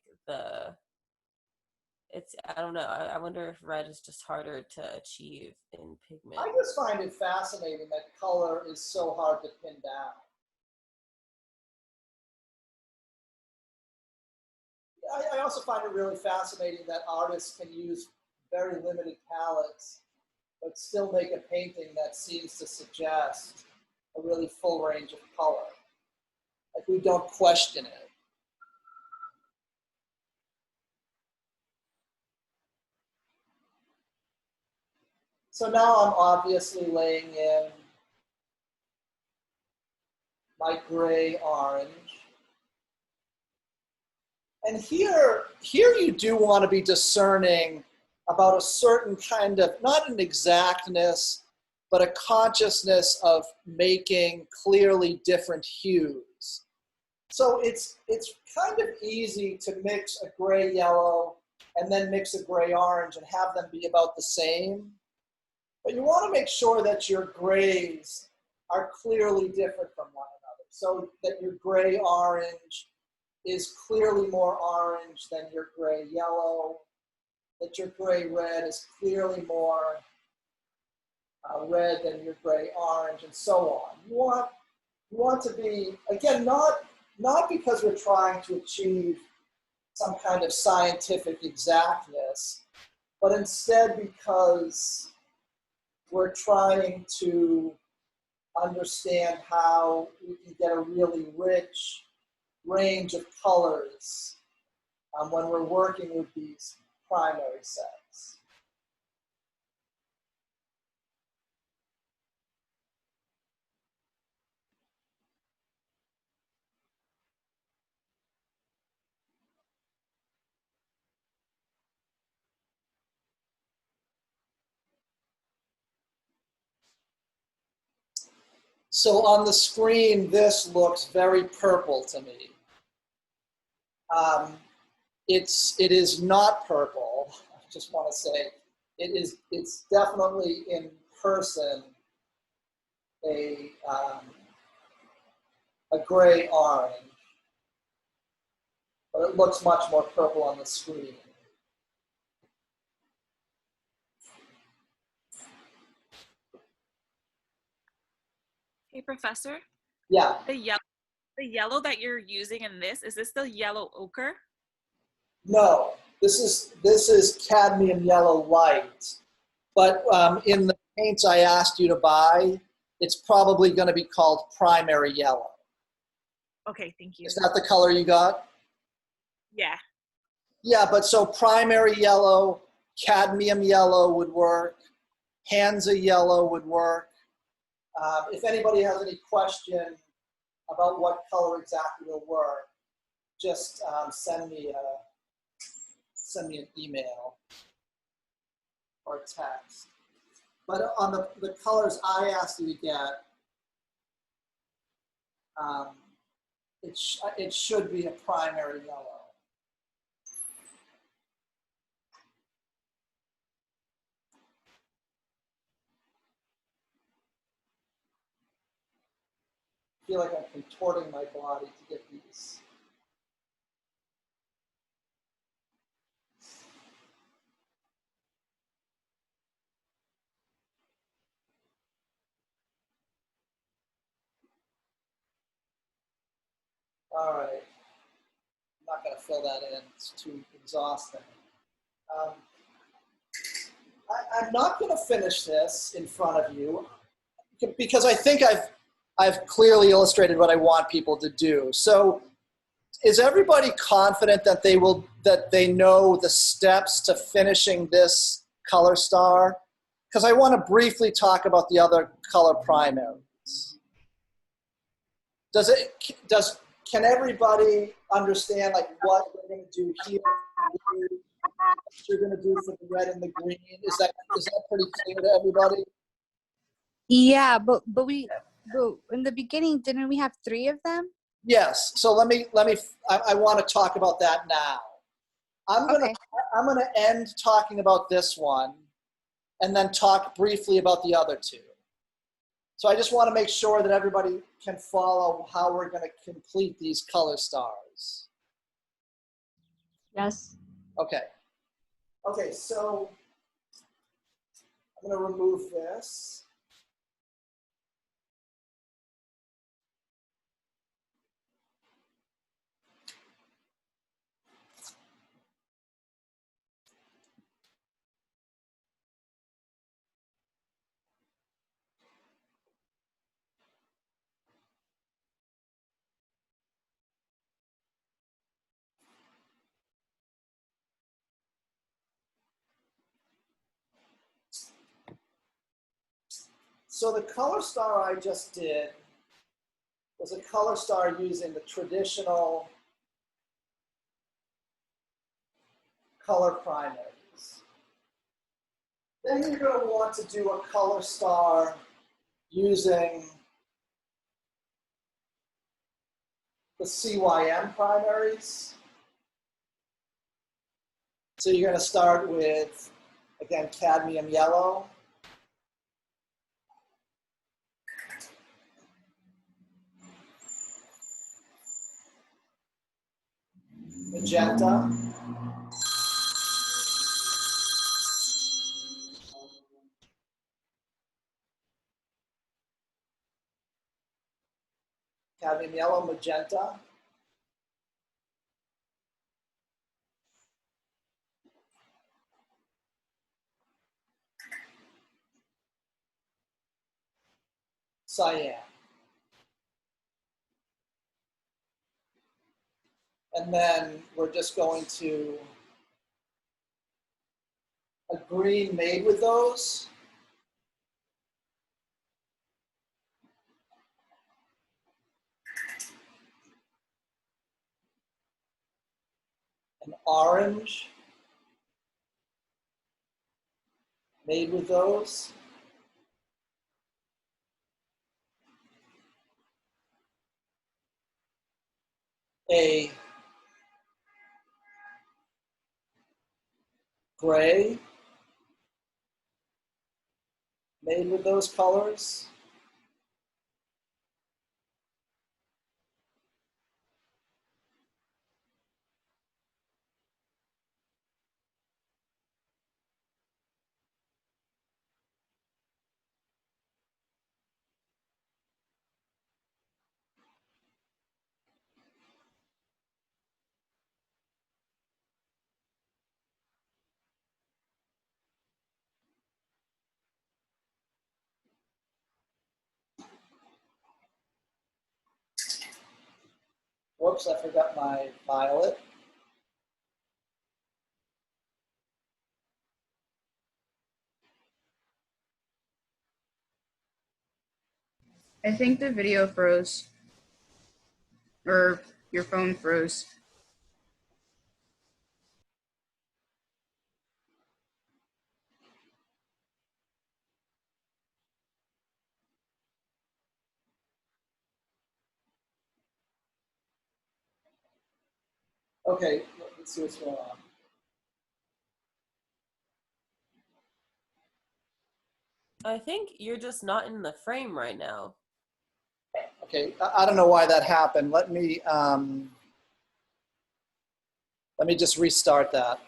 I don't know. I wonder if red is just harder to achieve in pigment. I just find it fascinating that color is so hard to pin down. I also find it really fascinating that artists can use very limited palettes, but still make a painting that seems to suggest a really full range of color. Like we don't question it. So now I'm obviously laying in my gray orange. And here you do want to be discerning about a certain kind of, not an exactness, but a consciousness of making clearly different hues. So it's kind of easy to mix a gray yellow and then mix a gray orange and have them be about the same. But you want to make sure that your grays are clearly different from one another, so that your gray orange is clearly more orange than your gray yellow, that your gray red is clearly more red than your gray orange, and so on. You want to be, again, not because we're trying to achieve some kind of scientific exactness, but instead because we're trying to understand how we can get a really rich range of colors when we're working with these primary sets. So on the screen, this looks very purple to me. It is not purple. I just want to say it's definitely in person a gray orange, but it looks much more purple on the screen. Hey, Professor. Yeah. The yellow that you're using in this, is this the yellow ochre? No, this is cadmium yellow light, but in the paints I asked you to buy, it's probably going to be called primary yellow. Okay, thank you. Is that the color you got? Yeah. Yeah, but so primary yellow, cadmium yellow would work, Hansa yellow would work. If anybody has any question about what color exactly will work, just send me an email or a text. But on the colors I asked you to get, it should be a primary yellow. I feel like I'm contorting my body to get these. All right. not going to fill that in. It's too exhausting. I'm not going to finish this in front of you because I think I've clearly illustrated what I want people to do. So is everybody confident that they know the steps to finishing this color star? Because I want to briefly talk about the other color primaries. Can everybody understand like what we're going to do here? What you're going to do for the red and the green? Is that pretty clear to everybody? Yeah, but in the beginning, didn't we have 3 of them? Yes. So I want to talk about that now. I'm gonna end talking about this one, and then talk briefly about the other 2. So I just want to make sure that everybody can follow how we're going to complete these color stars. Yes. Okay. Okay, so I'm going to remove this. So the color star I just did was a color star using the traditional color primaries. Then you're going to want to do a color star using the CYM primaries. So you're going to start with, again, cadmium yellow. Magenta. Cadmium yellow, magenta. Cyan. And then we're just going to a green made with those. An orange made with those. A gray made with those colors. Whoops, I forgot my violet. I think the video froze. Or your phone froze. Okay, let's see what's going on. I think you're just not in the frame right now. Okay, I don't know why that happened. Let me just restart that.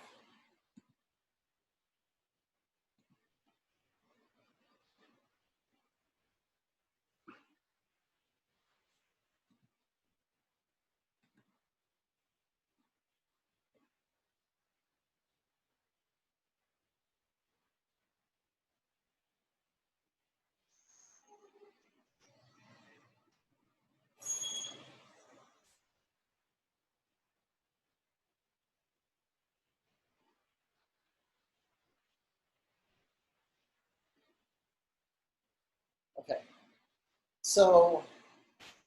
So,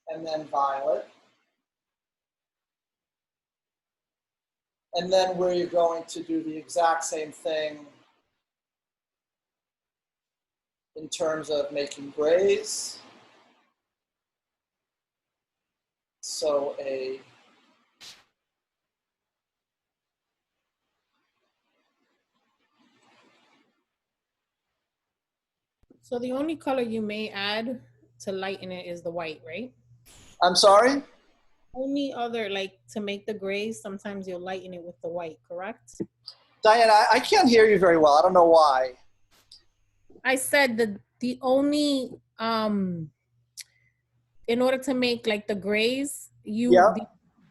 and then violet. And then where you're going to do the exact same thing in terms of making grays. So a So the only color you may add to lighten it is the white, right? I'm sorry? Only other, like to make the grays, sometimes you'll lighten it with the white, correct? Diane, I can't hear you very well. I don't know why. I said that the only, in order to make like the grays, Yeah.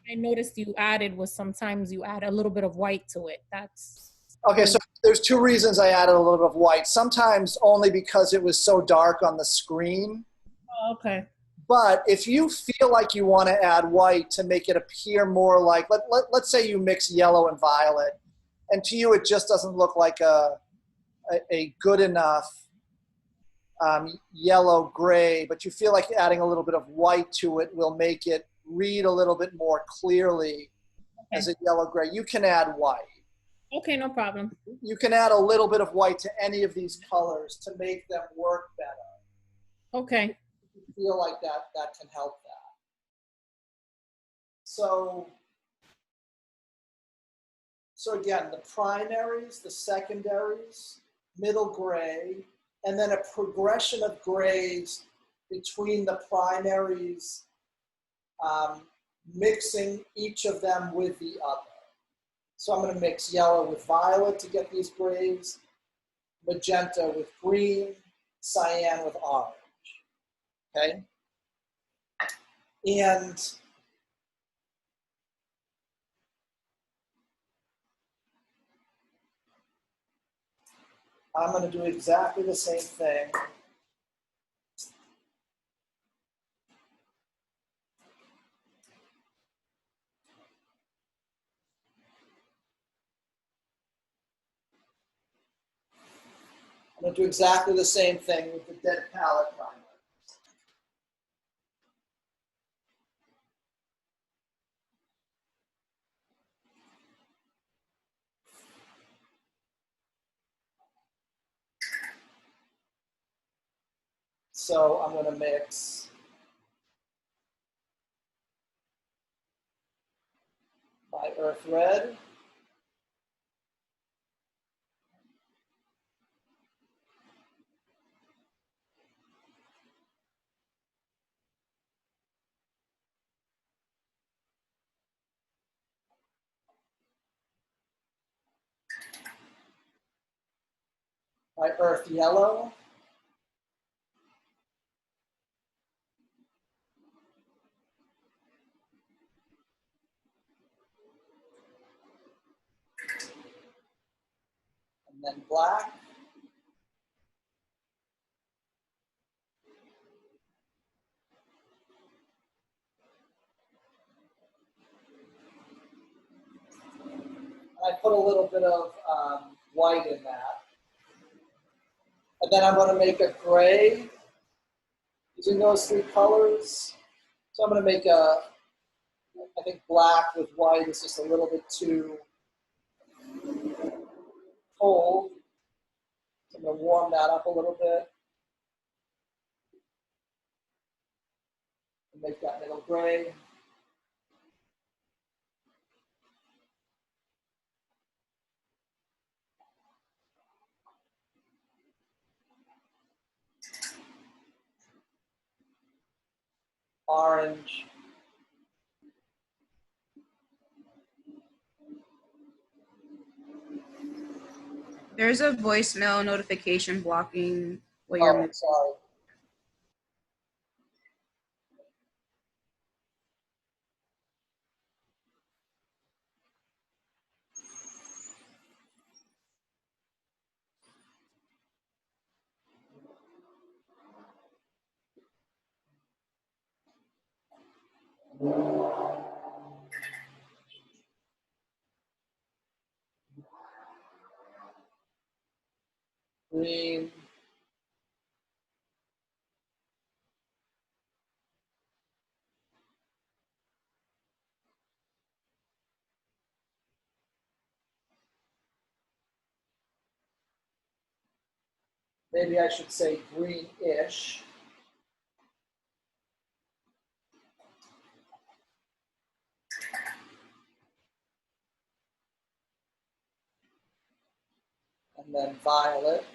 I noticed you added was sometimes you add a little bit of white to it. That's Okay, so there's two reasons I added a little bit of white. Sometimes only because it was so dark on the screen. oh, okay. But if you feel like you want to add white to make it appear more like, let's say you mix yellow and violet, and to you it just doesn't look like a good enough yellow gray, but you feel like adding a little bit of white to it will make it read a little bit more clearly as a yellow gray. You can add white. Okay, no problem. You can add a little bit of white to any of these colors to make them work better. Okay. If you feel like that can help that. So again, the primaries, the secondaries, middle gray, and then a progression of grays between the primaries, mixing each of them with the other. So I'm going to mix yellow with violet to get these grays, magenta with green, cyan with orange. Okay? And I'm going to do exactly the same thing. I'm going to do exactly the same thing with the dead palette primer. So I'm going to mix my earth red, my earth yellow, and then black, and I put a little bit of white in that. And then I'm going to make a gray using those three colors. So I'm going to make I think black with white is just a little bit too cold. So I'm going to warm that up a little bit. And make that middle gray. Orange. There's a voicemail notification blocking what you're Oh, mixing. sorry. Green. maybe I should say greenish. And then violet.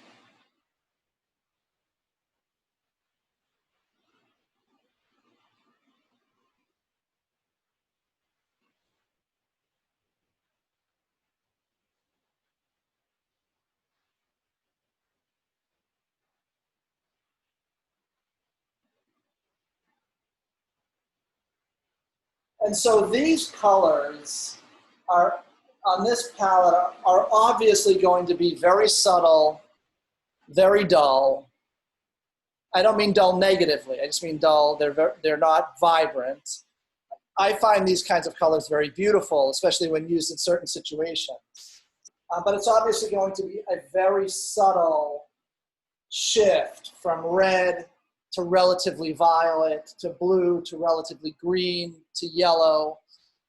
And so these colors are on this palette are obviously going to be very subtle, very dull. I don't mean dull negatively. I just mean dull. They're not vibrant. I find these kinds of colors very beautiful, especially when used in certain situations. But it's obviously going to be a very subtle shift from red to relatively violet, to blue, to relatively green, to yellow.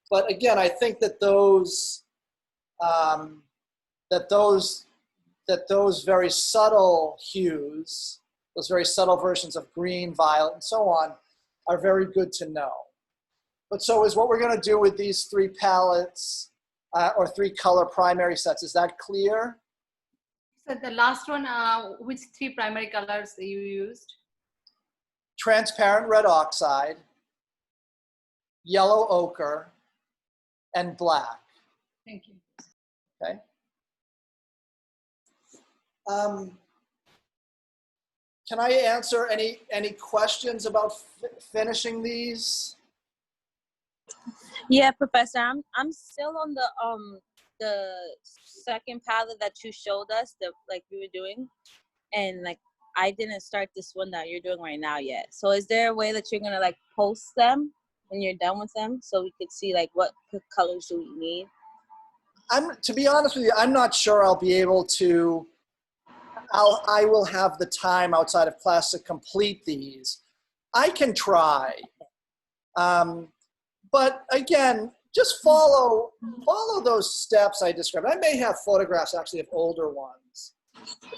But again, I think that those very subtle hues, those very subtle versions of green, violet, and so on, are very good to know. But so is what we're going to do with these three palettes or three color primary sets. Is that clear? So the last one, which three primary colors you used? Transparent red oxide, yellow ochre, and black. Thank you. Okay. Can I answer any questions about finishing these? Yeah, Professor, I'm still on the second palette that you showed us, that like we were doing, and like I didn't start this one that you're doing right now yet. So is there a way that you're gonna like post them when you're done with them so we could see like what colors do we need? To be honest with you, I'm not sure I'll be able to. I will have the time outside of class to complete these. I can try, but again, just follow those steps I described. I may have photographs actually of older ones.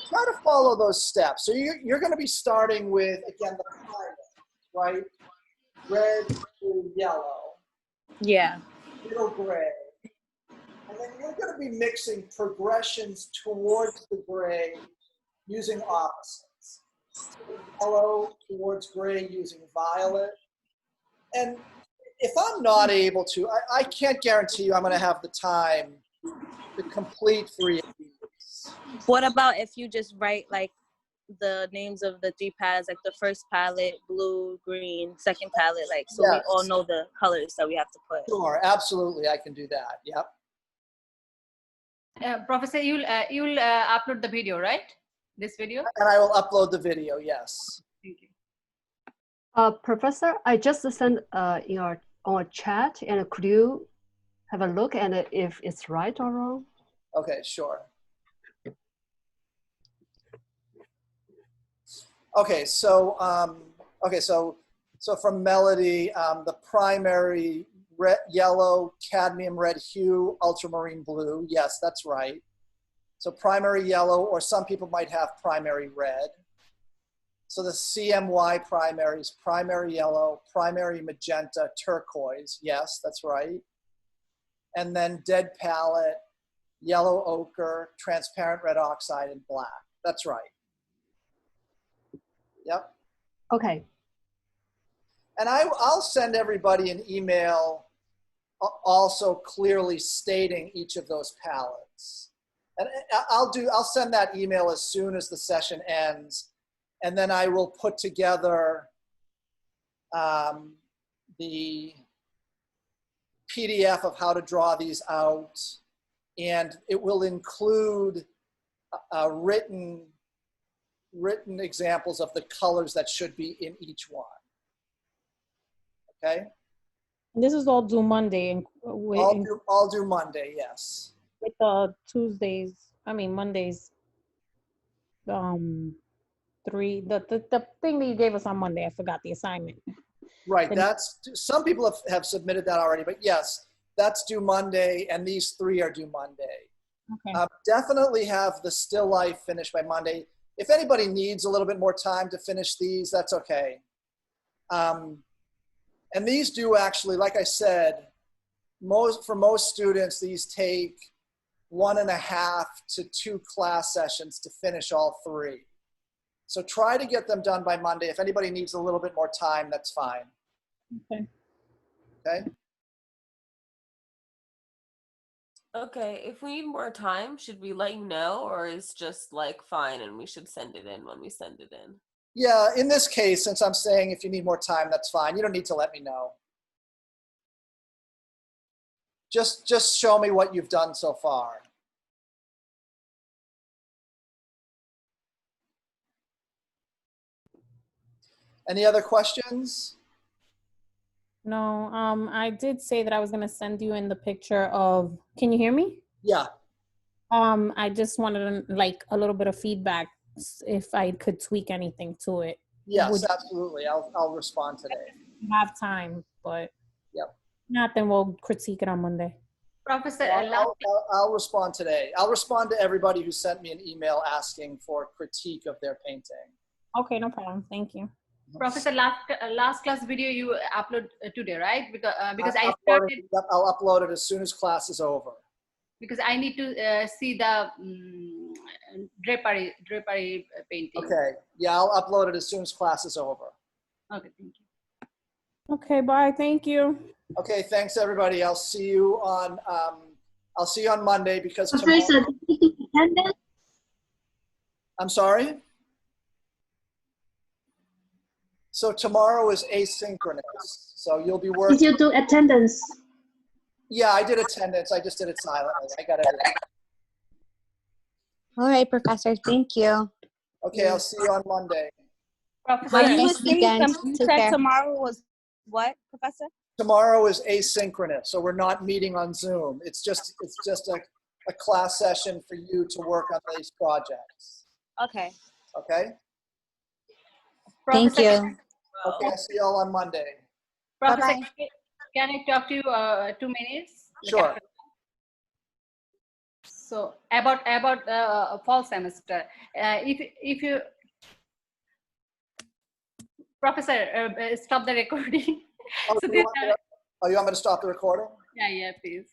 Try to follow those steps. So you're going to be starting with, again, the primary, right? Red, blue, yellow. Yeah. Middle gray. And then you're going to be mixing progressions towards the gray using opposites. Yellow towards gray using violet. And if I'm not able to, I can't guarantee you I'm going to have the time to complete three of these. What about if you just write like the names of the three palettes, like the first palette, blue, green, second palette, like so Yes. we all know the colors that we have to put. Sure, absolutely, I can do that. Yep. Professor, you'll upload the video, right? This video? And I will upload the video, yes. Thank you. Professor, I just sent in our chat, and could you have a look at it if it's right or wrong? Okay, sure. Okay, so so from Melody, the primary red, yellow, cadmium red hue, ultramarine blue. Yes, that's right. So primary yellow, or some people might have primary red. So the CMY primaries, primary yellow, primary magenta, turquoise. Yes, that's right. And then dead palette, yellow ochre, transparent red oxide, and black. That's right. Yep. Okay. And I'll send everybody an email also clearly stating each of those palettes. And I'll send that email as soon as the session ends. And then I will put together the PDF of how to draw these out. And it will include written examples of the colors that should be in each one. Okay? This is all due Monday. And I'll do Monday, yes. with Mondays, the thing that you gave us on Monday, I forgot the assignment. Right, And- that's, some people have submitted that already, but yes, that's due Monday, and these three are due Monday. Okay. Definitely have the still life finished by Monday. if anybody needs a little bit more time to finish these, that's okay. And these do actually, like I said, for most students, these take 1.5 to 2 class sessions to finish all 3. So try to get them done by Monday. If anybody needs a little bit more time, that's fine. Okay. Okay? Okay, if we need more time, should we let you know, or is just like fine and we should send it in when we send it in? Yeah, in this case, since I'm saying if you need more time, that's fine. You don't need to let me know. Just show me what you've done so far. Any other questions? No, I did say that I was gonna send you in the picture of, can you hear me? Yeah. I just wanted like a little bit of feedback if I could tweak anything to it. Yes, Would absolutely. I'll respond today. you have time, but Yep. not, then we'll critique it on Monday. Professor, I'll respond today. I'll respond to everybody who sent me an email asking for critique of their painting. Okay, no problem. Thank you. Professor, last class video you upload today, right? Because I'll upload it as soon as class is over. Because I need to see the drapery painting. Okay. Yeah, I'll upload it as soon as class is over. Okay, thank you. Okay, bye. Thank you. Okay, thanks everybody. I'll see you on Monday because Professor, tomorrow. did you do attendance? I'm sorry? So tomorrow is asynchronous. So you'll be working. Did you do attendance? Yeah, I did attendance. I just did it silently. I got everything. All right, professor. Thank you. Okay, I'll see you on Monday. Professor, Have a nice weekend. You Take said care. tomorrow was what, Professor? Tomorrow is asynchronous, so we're not meeting on Zoom. It's just a class session for you to work on these projects. Okay. Okay? Thank you. Okay, I'll see you all on Monday. Professor, Bye-bye. can I talk to you 2 minutes? Sure. So about fall semester, if you, Professor, stop the recording. Oh, So you want me to stop the recording? yeah, please.